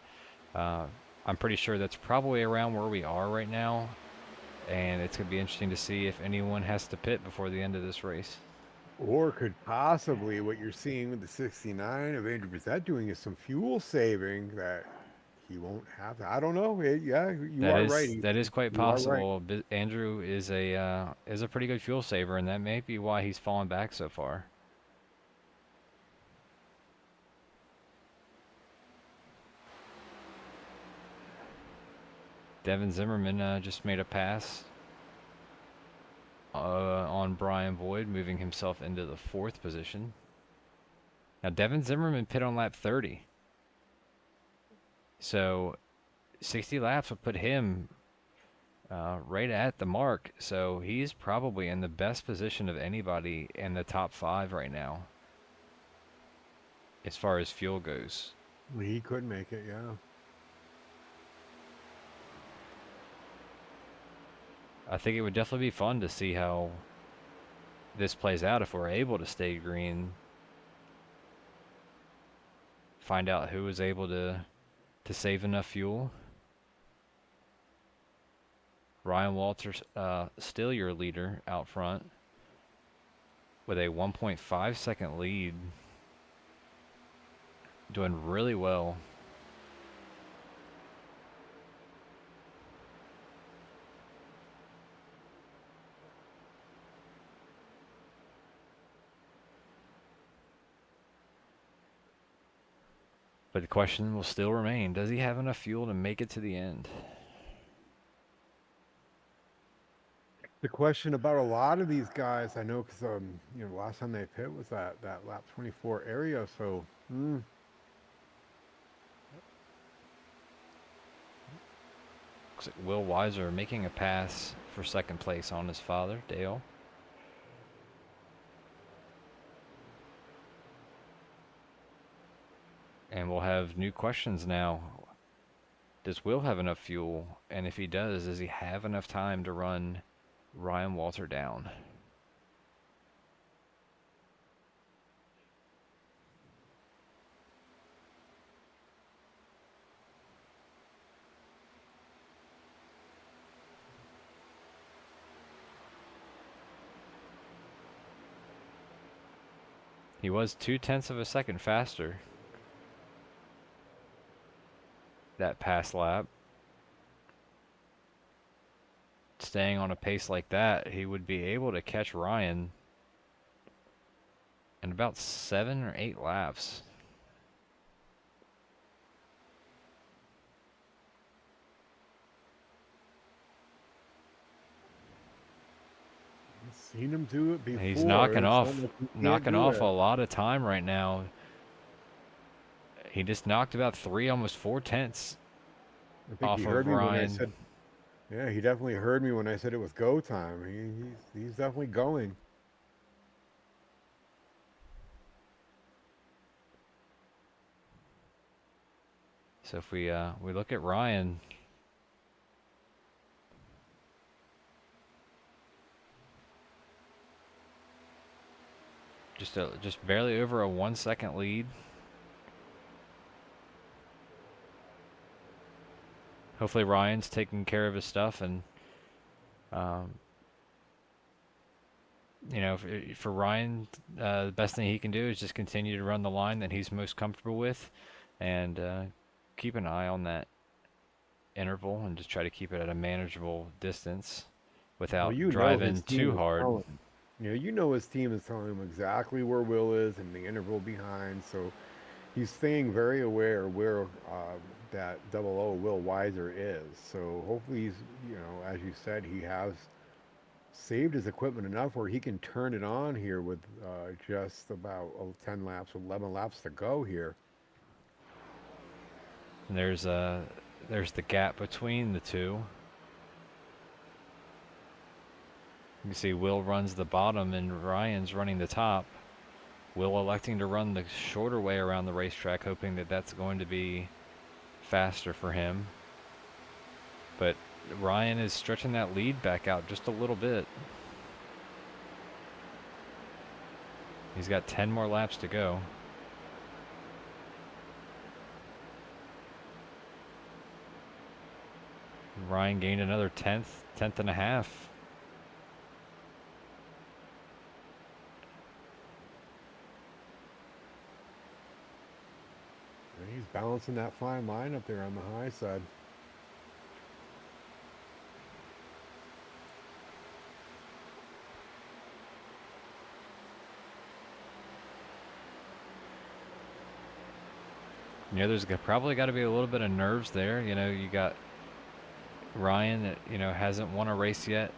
uh, I'm pretty sure that's probably around where we are right now. And it's going to be interesting to see if anyone has to pit before the end of this race. or could possibly what you're seeing with the 69 of Andrew Bissett doing is some fuel saving that he won't have. I don't know. Yeah, you That are right. is that is quite You are right. possible. Andrew is a pretty good fuel saver, and that may be why he's fallen back so far. Devin Zimmerman just made a pass on Brian Boyd, moving himself into the 4th position. Now Devin Zimmerman pit on lap 30, so 60 laps would put him right at the mark. So he's probably in the best position of anybody in the top 5 right now, as far as fuel goes. He could make it. Yeah. I think it would definitely be fun to see how this plays out if we're able to stay green. Find out who was able to save enough fuel. Ryan Walters still your leader out front with a 1.5 second lead. Doing really well. But the question will still remain, does he have enough fuel to make it to the end? The question about a lot of these guys, I know, because last time they pit was that lap 24 area. So Looks like Will Weiser making a pass for second place on his father, Dale. And we'll have new questions now. Does Will have enough fuel? And if he does he have enough time to run Ryan Walter down? He was 0.2 of a second faster that past lap. Staying on a pace like that, he would be able to catch Ryan in about 7 or 8 laps. seen him do it before. He's knocking It's not off like he can't do a it. lot of time right now. He just knocked about 3, almost 4 tenths I think he off heard of me when I Ryan. said Yeah, he definitely heard me when I said it was go time. He's definitely going. So if we look at Ryan, just barely over a 1 second lead. Hopefully Ryan's taking care of his stuff, and um, you know, for Ryan, the best thing he can do is just continue to run the line that he's most comfortable with, and keep an eye on that interval and just try to keep it at a manageable distance Well, without you know his driving team too is hard. telling him. You know his team is telling him exactly where Will is and the interval behind. So he's staying very aware where that double O Will Weiser is. So hopefully he's, as you said, he has saved his equipment enough where he can turn it on here with just about 10 laps, 11 laps to go here. And there's the gap between the two. You can see Will runs the bottom and Ryan's running the top. Will electing to run the shorter way around the racetrack, hoping that that's going to be faster for him. But Ryan is stretching that lead back out just a little bit. He's got 10 more laps to go. Ryan gained another tenth and a half. And he's balancing that fine line up there on the high side. You know, there's probably got to be a little bit of nerves there. You know, you got Ryan that, hasn't won a race yet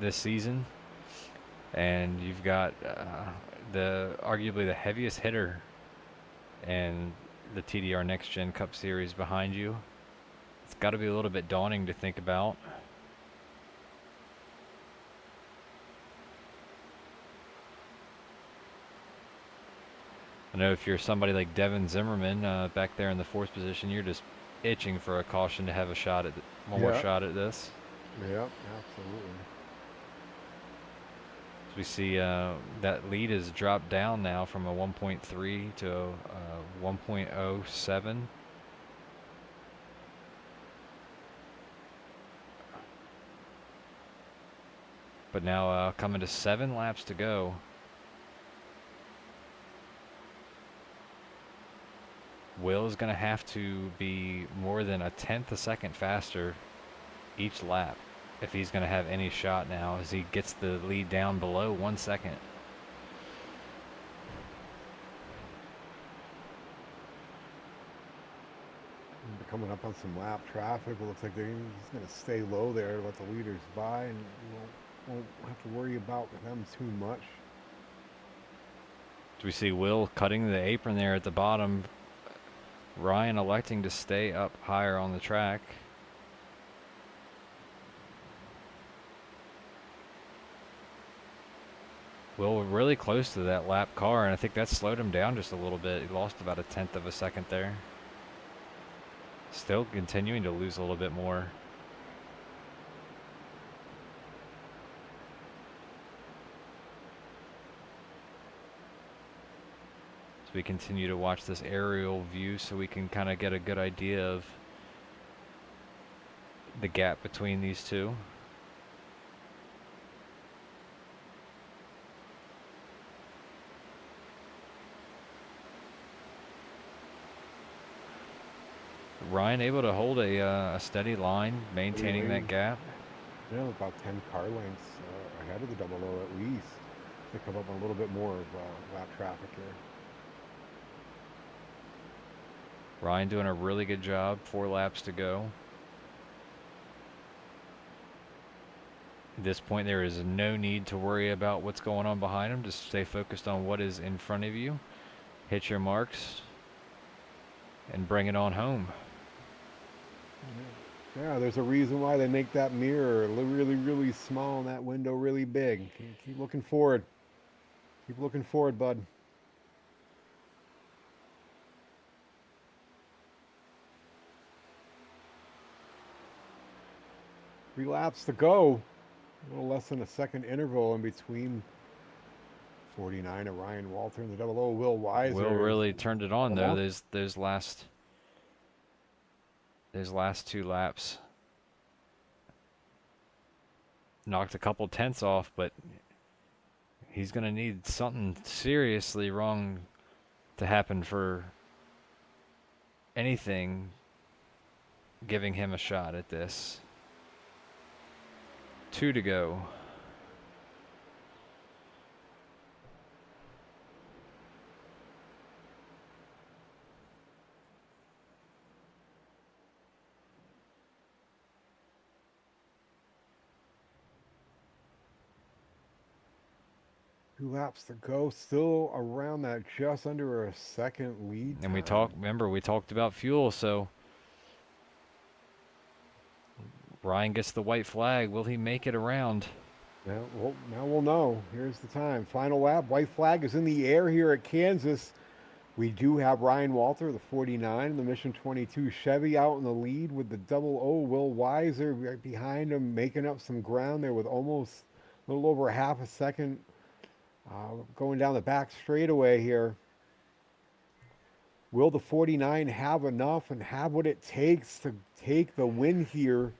this season. And you've got the arguably the heaviest hitter in the TDR Next Gen Cup Series behind you. It's got to be a little bit daunting to think about. I know if you're somebody like Devin Zimmerman back there in the fourth position, you're just itching for a caution to have a shot at one more Yeah, shot at this. yep, absolutely. As we see that lead has dropped down now from a 1.3 to a 1.07. But now coming to 7 laps to go. Will is going to have to be more than a tenth a second faster each lap if he's going to have any shot now as he gets the lead down below 1 second. They're coming up on some lap traffic. It looks like he's going to stay low there, let the leaders by, and won't have to worry about them too much. Do we see Will cutting the apron there at the bottom? Ryan electing to stay up higher on the track. Will really close to that lap car, and I think that slowed him down just a little bit. He lost about a tenth of a second there. Still continuing to lose a little bit more. As we continue to watch this aerial view so we can kind of get a good idea of the gap between these two. Ryan able to hold a steady line, maintaining that gap. About 10 car lengths ahead of the double O at least to come up on a little bit more of lap traffic here. Ryan doing a really good job. 4 laps to go. At this point, there is no need to worry about what's going on behind him. Just stay focused on what is in front of you. Hit your marks and bring it on home. Yeah, there's a reason why they make that mirror really, really small and that window really big. Keep looking forward. Keep looking forward, bud. 3 laps to go. A little less than a second interval in between 49 of Ryan Walter and the double O Will Will Weiser. really turned it on though. Almost. Those last 2 laps knocked a couple tenths off, but he's gonna need something seriously wrong to happen for anything giving him a shot at this. 2 to go. Two laps to go. Still around that just under a second lead And time. remember, we talked about fuel, so Ryan gets the white flag. Will he make it around? Now we'll know. Here's the time. Final lap. White flag is in the air here at Kansas. We do have Ryan Walter, the 49, the Mission 22 Chevy out in the lead with the double O. Will Weiser right behind him, making up some ground there with almost a little over a half a second going down the back straightaway here. Will the 49 have enough and have what it takes to take the win here?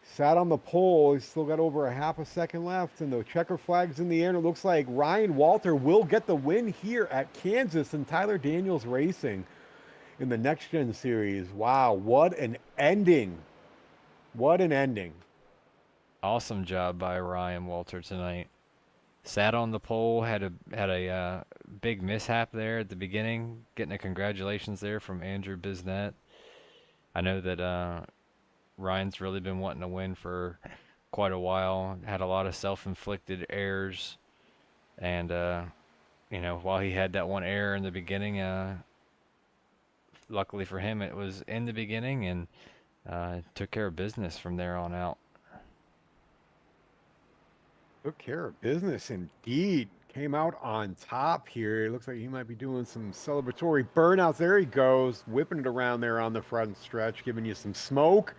Sat on the pole. He's still got over a half a second left, and the checker flag's in the air. And it looks like Ryan Walter will get the win here at Kansas and Tyler Daniels Racing in the Next Gen Series. Wow, what an ending! What an ending! Awesome job by Ryan Walter tonight. Sat on the pole, had a big mishap there at the beginning, getting a congratulations there from Andrew Bisnet. I know that Ryan's really been wanting to win for quite a while. Had a lot of self-inflicted errors, and while he had that one error in the beginning, luckily for him, it was in the beginning and took care of business from there on out. Took care of business indeed. Came out on top here. It looks like he might be doing some celebratory burnouts. There he goes, whipping it around there on the front stretch, giving you some smoke.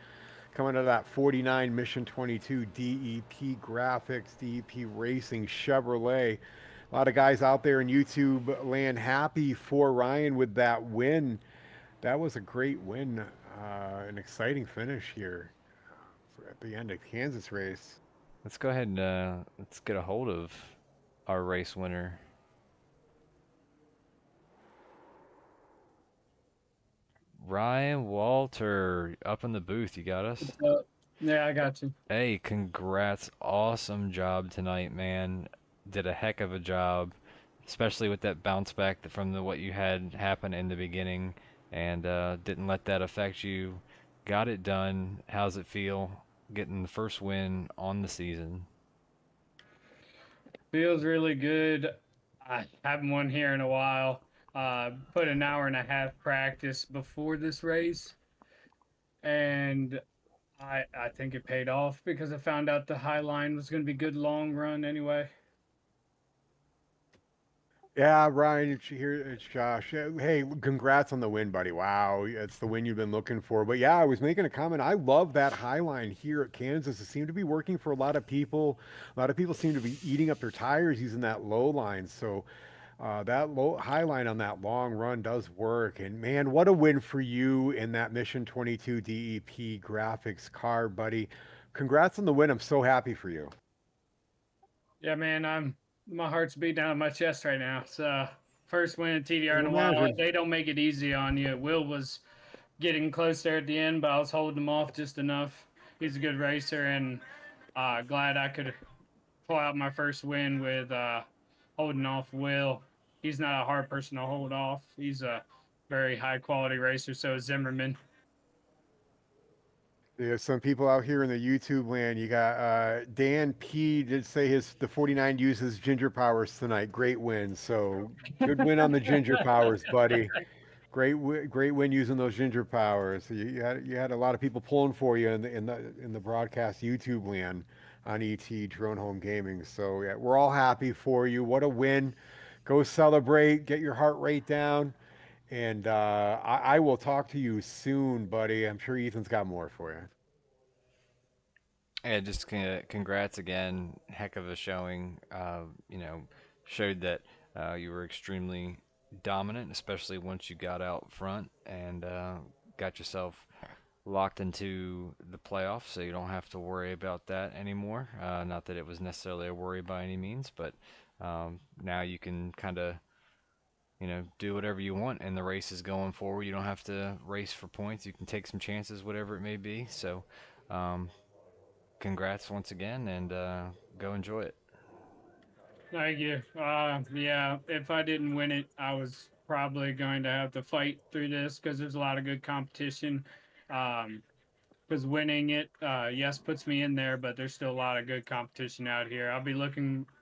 Coming out of that 49 Mission 22 DEP Graphics, DEP Racing Chevrolet. A lot of guys out there in YouTube land happy for Ryan with that win. That was a great win, an exciting finish here at the end of Kansas race. Let's go ahead and let's get a hold of our race winner. Ryan Walter, up in the booth. You got us? Yeah, I got you. Hey, congrats. Awesome job tonight, man. Did a heck of a job, especially with that bounce back from what you had happen in the beginning, and didn't let that affect you. Got it done. How's it feel getting the first win on the season? Feels really good. I haven't won here in a while. Put an hour and a half practice before this race, and I think it paid off because I found out the high line was going to be good long run anyway. Yeah, Ryan, it's Josh. Hey, congrats on the win, buddy. Wow, it's the win you've been looking for. But yeah, I was making a comment. I love that high line here at Kansas. It seemed to be working for a lot of people. A lot of people seem to be eating up their tires using that low line. So that low high line on that long run does work. And man, what a win for you in that Mission 22 DEP graphics car, buddy. Congrats on the win. I'm so happy for you. Yeah, man, my heart's beating out of my chest right now. So first win at TDR in Can a while. imagine. They don't make it easy on you. Will was getting close there at the end, but I was holding him off just enough. He's a good racer, and glad I could pull out my first win with holding off Will. He's not a hard person to hold off. He's a very high quality racer. So is Zimmerman. There's some people out here in the YouTube land. You got Dan P did say the 49 uses ginger powers tonight. Great win. So good win on the ginger powers, buddy. great win using those ginger powers. You had a lot of people pulling for you in the broadcast YouTube land on ET Drone Home Gaming. So yeah, we're all happy for you. What a win! Go celebrate. Get your heart rate down. And I will talk to you soon, buddy. I'm sure Ethan's got more for you. Yeah, just congrats again. Heck of a showing. Showed that you were extremely dominant, especially once you got out front and got yourself locked into the playoffs, so you don't have to worry about that anymore. Not that it was necessarily a worry by any means, but now you can kind of, do whatever you want, and the race is going forward. You don't have to race for points. You can take some chances, whatever it may be. So, um, congrats once again, and go enjoy it. Thank you. Yeah, if I didn't win it, I was probably going to have to fight through this because there's a lot of good competition. Because winning it, yes, puts me in there, but there's still a lot of good competition out here. I'll be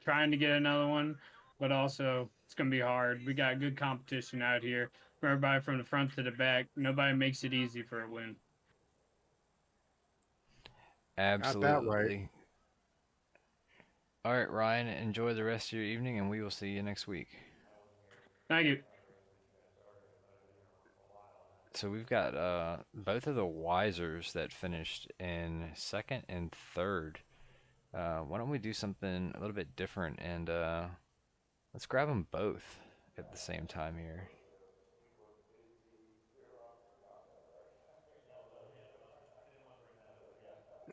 trying to get another one, but also it's gonna be hard. We got good competition out here from everybody from the front to the back. Nobody makes it easy for a win. Got that right. Absolutely. All right, Ryan, enjoy the rest of your evening, and we will see you next week. Thank you. So we've got both of the Wisers that finished in second and third. Why don't we do something a little bit different and let's grab them both at the same time here.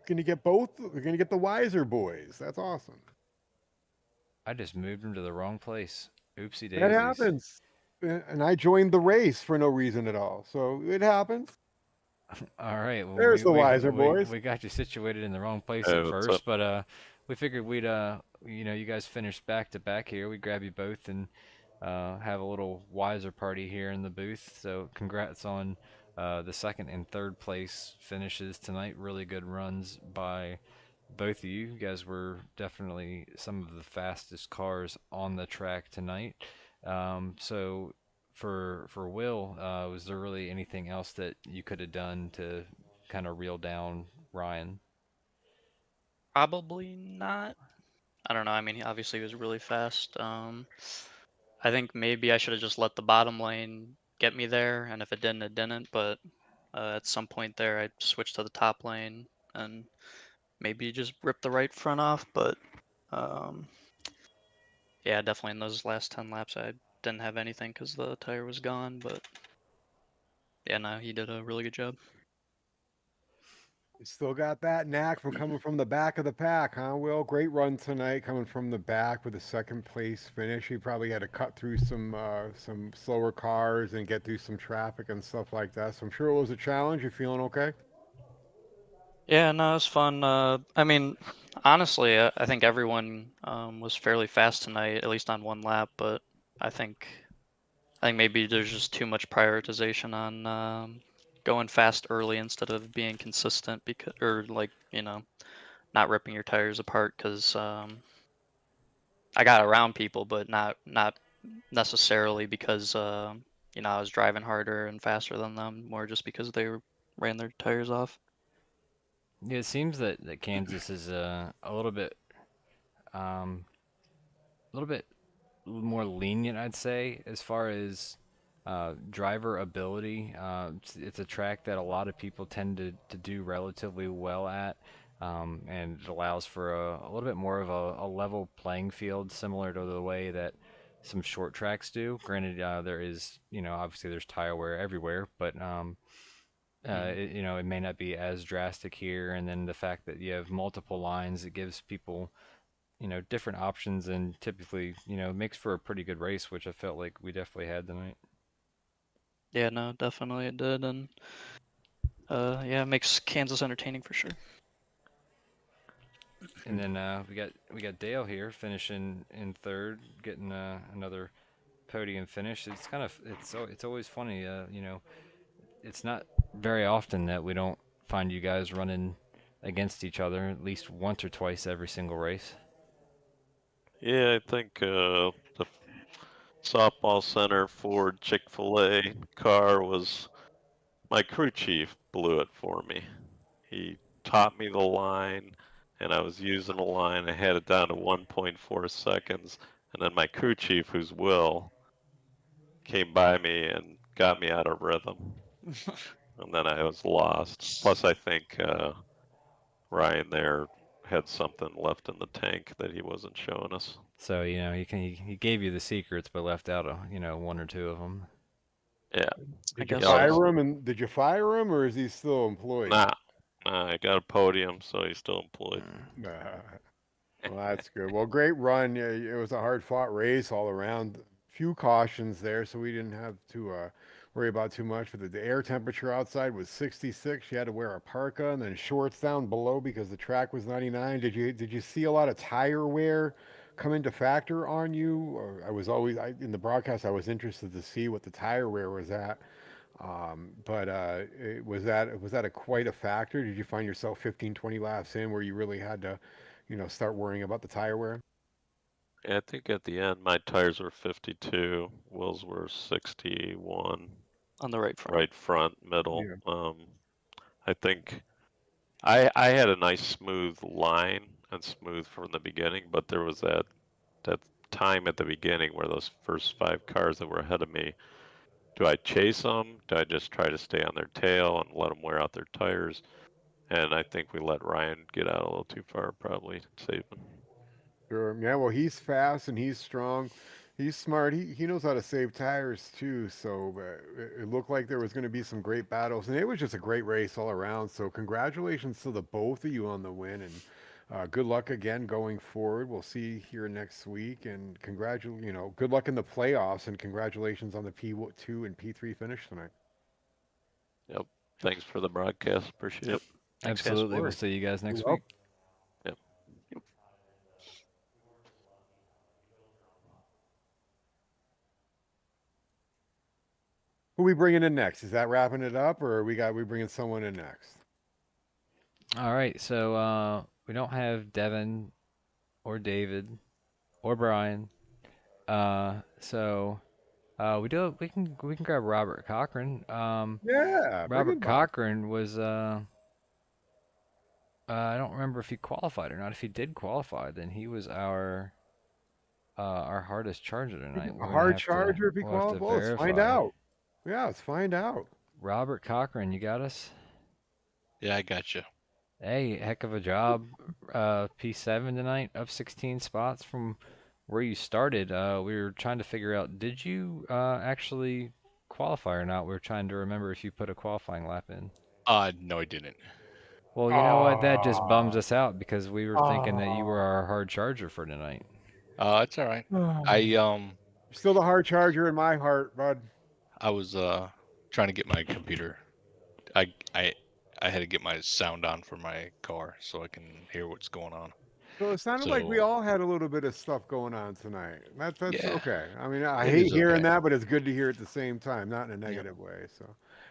Gonna get both. We're gonna get the wiser boys. That's awesome. I just moved them to the wrong place. Oopsie That daisies. happens. And I joined the race for no reason at all. So it happens. All right. Well, There's we the we wiser we boys. we got you situated in the wrong place Hey, at what's up? first, but we figured we'd you guys finished back to back here. We'd grab you both and have a little wiser party here in the booth. So congrats on the second and third place finishes tonight. Really good runs by both of you. You guys were definitely some of the fastest cars on the track tonight. So for Will, was there really anything else that you could have done to kind of reel down Ryan? Probably not. I don't know. I mean, obviously he was really fast. I think maybe I should have just let the bottom lane get me there, and if it didn't, it didn't. But at some point there, I switched to the top lane and maybe just ripped the right front off. But um, yeah, definitely in those last 10 laps, I didn't have anything because the tire was gone. But yeah, no, he did a really good job. You still got that knack from coming from the back of the pack, huh, Will? Great run tonight coming from the back with a second place finish. You probably had to cut through some slower cars and get through some traffic and stuff like that. So I'm sure it was a challenge. You feeling okay? Yeah, no, it was fun. I mean, honestly, I think everyone was fairly fast tonight, at least on one lap. But I think I think maybe there's just too much prioritization on going fast early instead of being consistent, because or like not ripping your tires apart. Because I got around people, but not necessarily because I was driving harder and faster than them, more just because ran their tires off. Yeah, it seems that Kansas is um, a little bit more lenient, I'd say, as far as driver ability. It's a track that a lot of people tend to do relatively well at, and it allows for a little bit more of a level playing field, similar to the way that some short tracks do. Granted, there is, obviously there's tire wear everywhere, but Mhm. it may not be as drastic here. And then the fact that you have multiple lines, it gives people different options and typically, makes for a pretty good race, which I felt like we definitely had tonight. Yeah, no, definitely it did, and yeah, it makes Kansas entertaining for sure. And then we got Dale here finishing in third, getting another podium finish. It's always funny, it's not very often that we don't find you guys running against each other at least once or twice every single race. Yeah, I think softball center Ford Chick-fil-A car was my crew chief blew it for me. He taught me the line, and I was using the line. I had it down to 1.4 seconds, and then my crew chief, who's Will, came by me and got me out of rhythm, and then I was lost. Plus, I think Ryan there had something left in the tank that he wasn't showing us. So he gave you the secrets, but left out one or two of them. Yeah. I Did you guess Yeah, so. fire him? And did you fire him, or is he still employed? Nah, I got a podium, so he's still employed. Nah. Well, that's good. Well, great run. Yeah, it was a hard-fought race all around. Few cautions there, so we didn't have to worry about too much. But the air temperature outside was 66. You had to wear a parka and then shorts down below because the track was 99. Did you see a lot of tire wear come into factor on you? Or in the broadcast, I was interested to see what the tire wear was at. But was that quite a factor? Did you find yourself 15, 20 laps in where you really had to, start worrying about the tire wear? Yeah, I think at the end my tires were 52, Will's were 61, On the right front. right front, middle. Yeah. I think I had a nice smooth line and smooth from the beginning, but there was that time at the beginning where those first 5 cars that were ahead of me, do I chase them? Do I just try to stay on their tail and let them wear out their tires? And I think we let Ryan get out a little too far, probably saving. Sure. Yeah, well, he's fast and he's strong. He's smart. He knows how to save tires too. So it looked like there was going to be some great battles, and it was just a great race all around. So congratulations to the both of you on the win, and good luck again going forward. We'll see you here next week, and good luck in the playoffs, and congratulations on the P2 and P3 finish tonight. Yep. Thanks for the broadcast. Appreciate Yep. it. Thanks, guys. Absolutely. We'll see you guys next Well, week. Yep. who we bringing in next? Is that wrapping it up, or we bringing someone in next? All right. So we don't have Devin or David or Brian. So we can grab Robert Cochran. Yeah, bring Robert it, Bob. Cochran was I don't remember if he qualified or not. If he did qualify, then he was our hardest charger tonight. A We're gonna hard have to charger if he we'll have to qualifies. Well, let's find verify. out. Yeah, let's find out. Robert Cochran, you got us? Yeah, I got you. Hey, heck of a job. P7 tonight, up 16 spots from where you started. We were trying to figure out, did you actually qualify or not? We were trying to remember if you put a qualifying lap in. No, I didn't. Well, you know what? That just bums us out because we were thinking that you were our hard charger for tonight. It's all right. I You're still the hard charger in my heart, bud. I was trying to get my computer. I I I had to get my sound on for my car so I can hear what's going on. So it sounded like we So all had a little bit of stuff going on tonight. That's yeah, okay. I mean, I it hate is hearing okay. that, but it's good to hear at the same time, not in a Yep. negative way. So,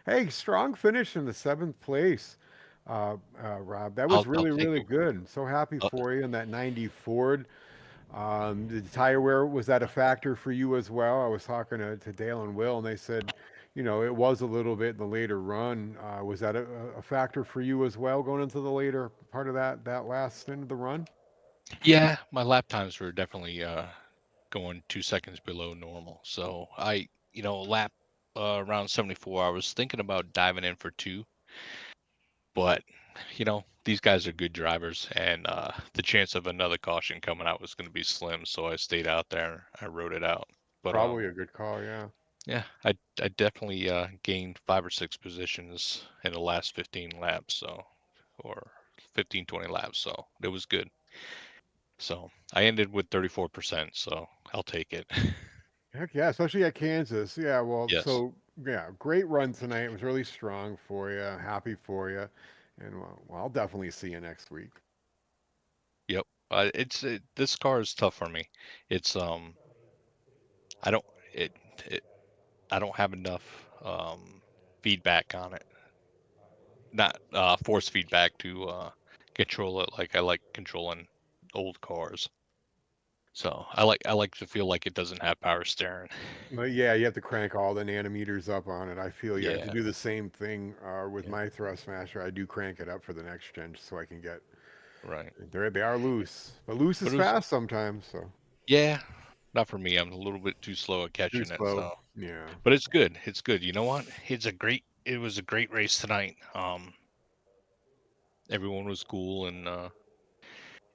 hey, strong finish in the 7th place, Rob. That was I'll really, take really it. good. I'm so happy Uh, for you in that 90 Ford. The tire wear, was that a factor for you as well? I was talking to Dale and Will, and they said, it was a little bit in the later run. Was that a factor for you as well going into the later part of that last end of the run? yeah, my lap times were definitely going 2 seconds below normal. So lap around 74. I was thinking about diving in for two, but these guys are good drivers, and the chance of another caution coming out was going to be slim. So I stayed out there. I rode it out. But Probably a good call, yeah. yeah, I definitely gained 5 or 6 positions in the last 15 laps, or 15, 20 laps. So it was good. So I ended with 34%. So I'll take it. Heck yeah, especially at Kansas. Yeah, well, Yes. so yeah, great run tonight. It was really strong for you. Happy for you, and well, I'll definitely see you next week. Yep. This car is tough for me. It's I don't it, it I don't have enough feedback on it. Not force feedback to control it like I like controlling old cars. So I like to feel like it doesn't have power steering. But yeah, you have to crank all the nanometers up on it. I feel you. I have to Yeah, do the same thing with yeah, my thrust smasher. I do crank it up for the next gen just so I can get. right. They are loose, but loose But is it was fast sometimes. So yeah, not for me. I'm a little bit too slow at too catching it. slow. So, Yeah. but it's good. It's good. You know what? It was a great race tonight. Everyone was cool and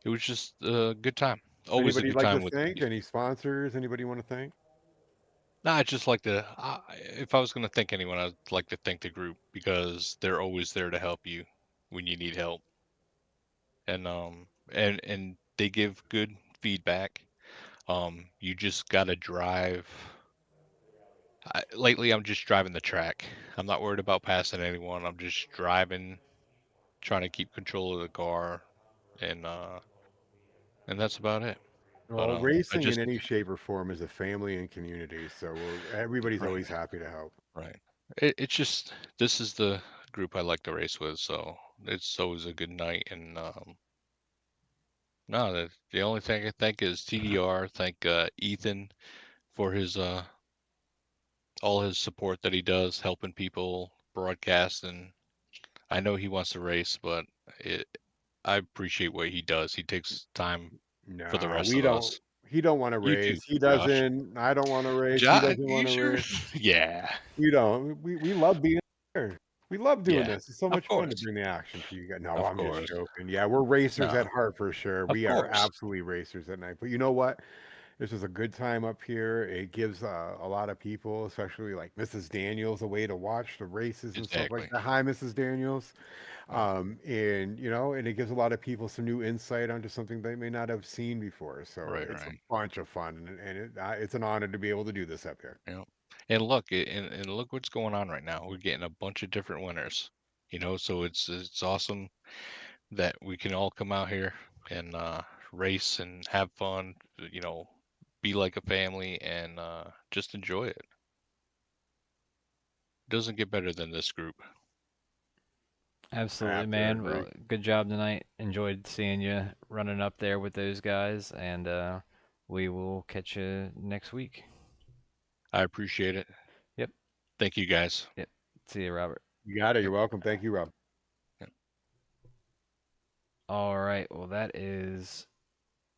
it was just a good time. Always a Anybody you'd good like to time with thank? these. Any sponsors? Anybody you want to thank? Nah, I just like to. If I was going to thank anyone, I'd like to thank the group because they're always there to help you when you need help, and they give good feedback. You just gotta drive. Lately, I'm just driving the track. I'm not worried about passing anyone. I'm just driving, trying to keep control of the car, and uh, and that's about it. But Well, I racing in just any shape or form is a family and community, so everybody's right, always happy to help. right. It's just this is the group I like to race with, so it's always a good night. And no, the only thing I thank is TDR. Thank Ethan for his all his support that he does, helping people broadcast. And I know he wants to race, but it, I appreciate what he does. He takes time for the No, rest we of don't. us. He don't want to You too, race. He Josh. doesn't. I don't want to race. He doesn't want You to sure? race. Yeah, We don't. We love being there. We love doing yeah. this. It's so Of much fun to course, bring the action to you guys. No, of I'm just course. joking. Yeah, we're racers No, at heart for sure. of We are course. absolutely racers at night. But you know what? This is a good time up here. It gives a lot of people, especially like Mrs. Daniels, a way to watch the races and stuff like Exactly. that. Hi, Mrs. Daniels. Right, And and it gives a lot of people some new insight onto something they may not have seen before. So right, it's a right. bunch of fun, it's an honor to be able to do this up here. Yeah. And look, and look what's going on right now. We're getting a bunch of different winners. So it's awesome that we can all come out here and race and have fun. Be like a family and just enjoy it. Doesn't get better than this group. I Absolutely, have to man. agree. Well, good job tonight. Enjoyed seeing you running up there with those guys, and we will catch you next week. I appreciate it. Yep, Thank you guys. yep. See you, Robert. You got it. You're Yep. welcome. Thank you, Rob. Yep. All right. Well, that is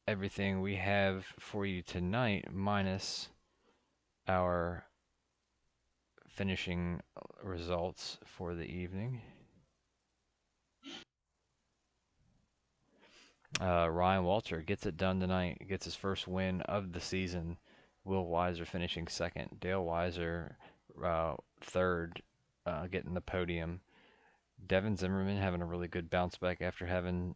everything we have for you tonight, minus our finishing results for the evening. Ryan Walter gets it done tonight, gets his first win of the season. Will Weiser finishing second. Dale Weiser third, getting the podium. Devin Zimmerman having a really good bounce back after having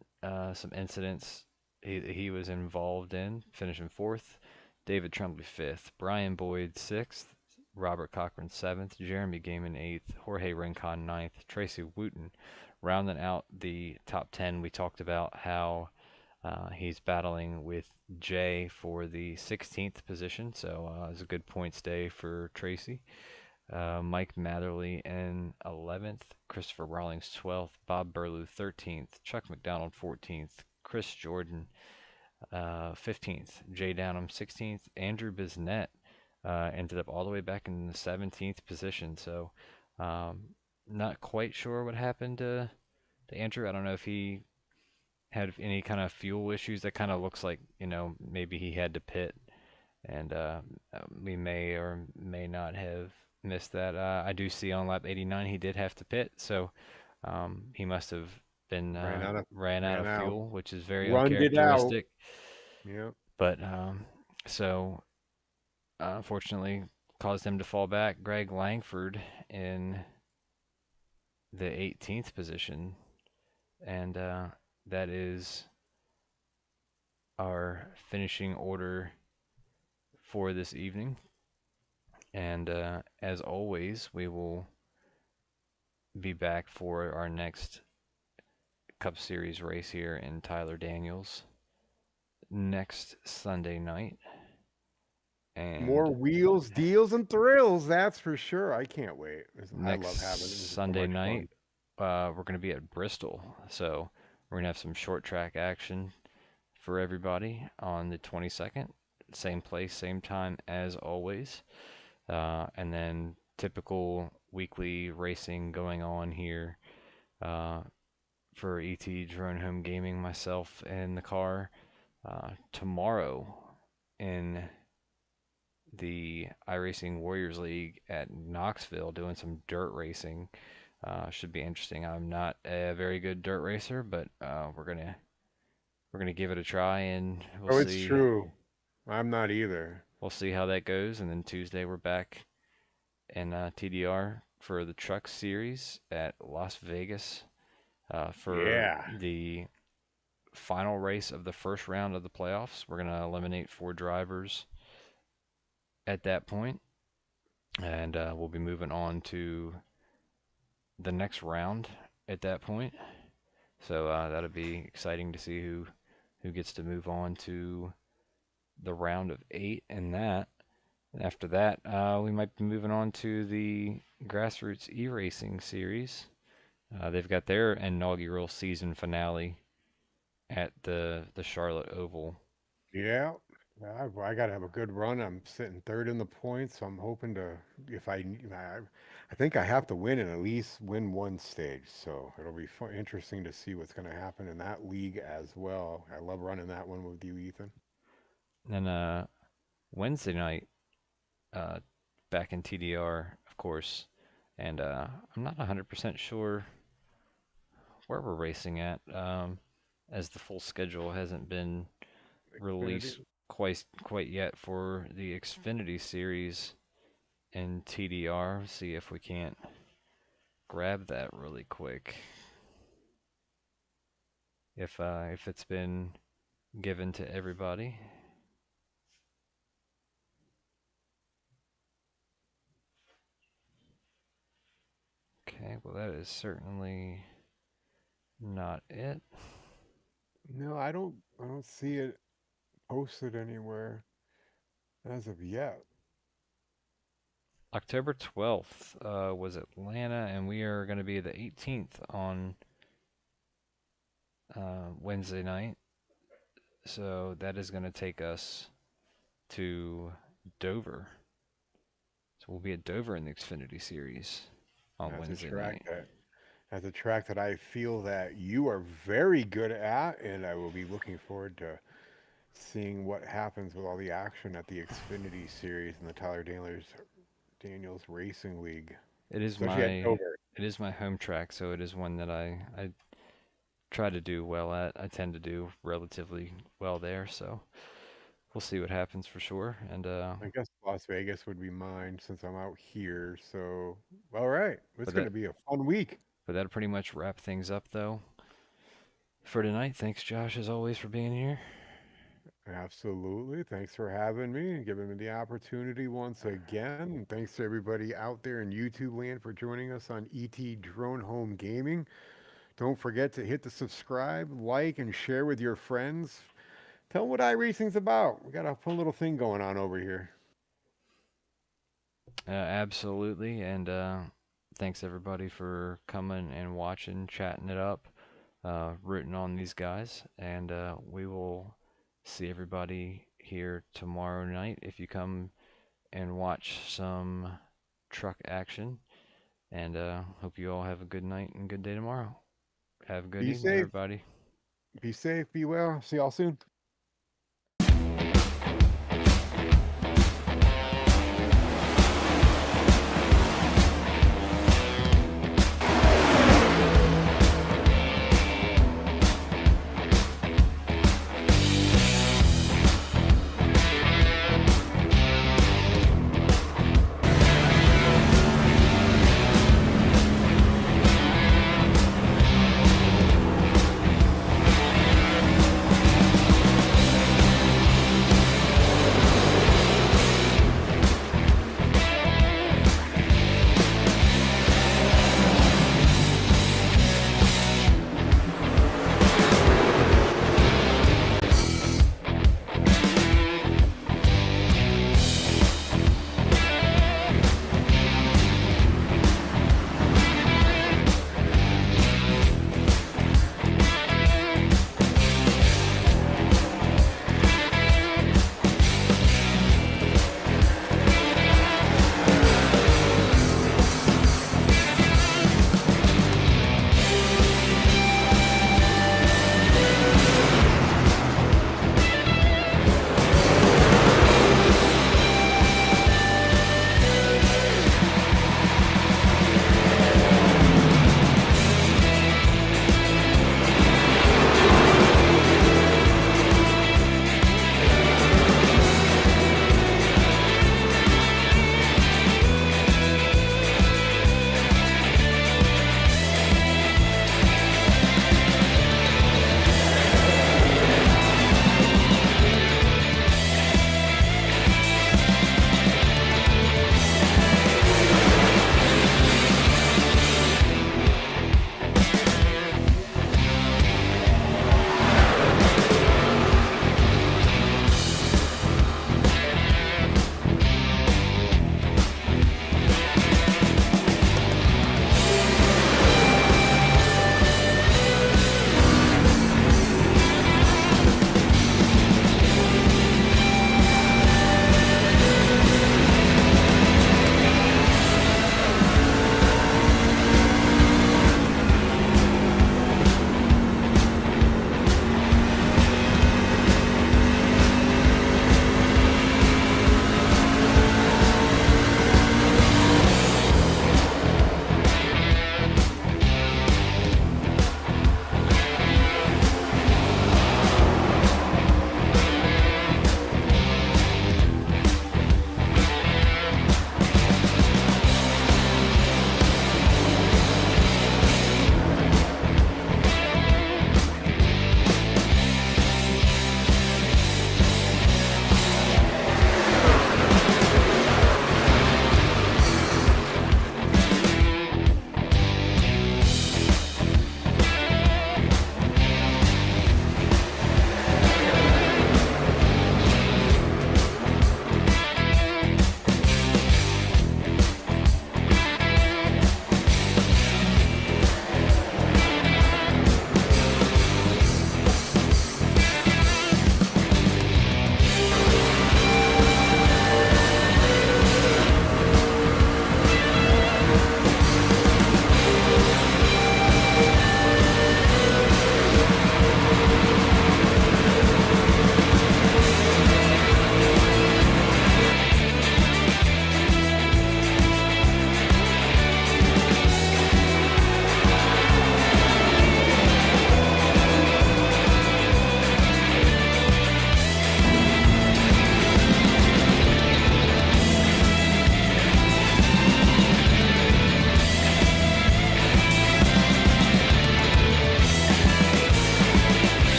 some incidents he was involved in, finishing fourth. David Tremblay fifth. Brian Boyd sixth. Robert Cochran seventh. Jeremy Gaiman eighth. Jorge Rincon ninth. Tracy Wooten rounding out the top 10. We talked about how he's battling with Jay for the 16th position, so it's a good points day for Tracy. Mike Matherly in 11th, Christopher Rawlings 12th, Bob Burlew 13th, Chuck McDonald 14th, Chris Jordan 15th, Jay Downham 16th, Andrew Bisnett ended up all the way back in the 17th position. So um, not quite sure what happened to Andrew. I don't know if he had any kind of fuel issues. That kind of looks like, maybe he had to pit, and we may or may not have missed that. I do see on lap 89 he did have to pit, so he must have been ran out Ran of out. fuel, which is very Runned it out. uncharacteristic. Yep. But so unfortunately caused him to fall back. Greg Langford in the 18th position, and that is our finishing order for this evening. And as always, we will be back for our next Cup Series race here in Tyler Daniels next Sunday night. More And wheels, deals, and thrills. That's for sure. I can't wait. I next love having it. This is so Sunday much fun. night, we're going to be at Bristol. So we're going to have some short track action for everybody on the 22nd. same place, same time as always. And then typical weekly racing going on here uh, for ET Drone Home Gaming, myself in the car. Tomorrow in the iRacing Warriors League at Knoxville doing some dirt racing. Should be interesting. I'm not a very good dirt racer, but we're gonna give it a try and we'll Oh, it's see true. I'm not either. we'll see how that goes. And then Tuesday we're back in TDR for the Truck Series at Las Vegas for Yeah. the final race of the first round of the playoffs. We're gonna eliminate 4 drivers at that point, and we'll be moving on to the next round at that point. So that'll be exciting to see who gets to move on to the round of 8 in that. And after that, we might be moving on to the Grassroots E-Racing Series. They've got their inaugural season finale at the Charlotte Oval. Yeah. I got to have a good run. I'm sitting third in the points, so I'm hoping to, if I think I have to win and at least win one stage. So it'll be fun, interesting to see what's going to happen in that league as well. I love running that one with you, Ethan. And then Wednesday night, uh, back in TDR, of course. And I'm not 100% sure where we're racing at, as the full schedule hasn't been Xfinity. released quite yet for the Xfinity series in TDR. See if we can't grab that really quick. If it's been given to everybody. Okay, well that is certainly not it. No, I don't see it posted anywhere as of yet. October 12th was Atlanta, and we are going to be the 18th on Wednesday night. So that is going to take us to Dover. So we'll be at Dover in the Xfinity Series on That's a Wednesday track night. that I feel that you are very good at, and I will be looking forward to seeing what happens with all the action at the Xfinity Series and the Daniels Racing League, It is especially at my Dover. it is my home track, so it is one that I try to do well at. I tend to do relatively well there, so we'll see what happens for sure. And I guess Las Vegas would be mine since I'm out here. So, all right, it's but going that to be a fun week. but that'll pretty much wrap things up though for tonight. Thanks, Josh, as always, for being here. Absolutely. Thanks for having me and giving me the opportunity once again. And thanks to everybody out there in YouTube land for joining us on ET Drone Home Gaming. Don't forget to hit the subscribe, like, and share with your friends. Tell them what iRacing's about. We got a fun little thing going on over here. Absolutely, and thanks everybody for coming and watching, chatting it up, rooting on these guys, and we will see everybody here tomorrow night if you come and watch some truck action. And hope you all have a good night and good day tomorrow. Have a good Be evening, safe. everybody. Be safe. Be well. See y'all soon.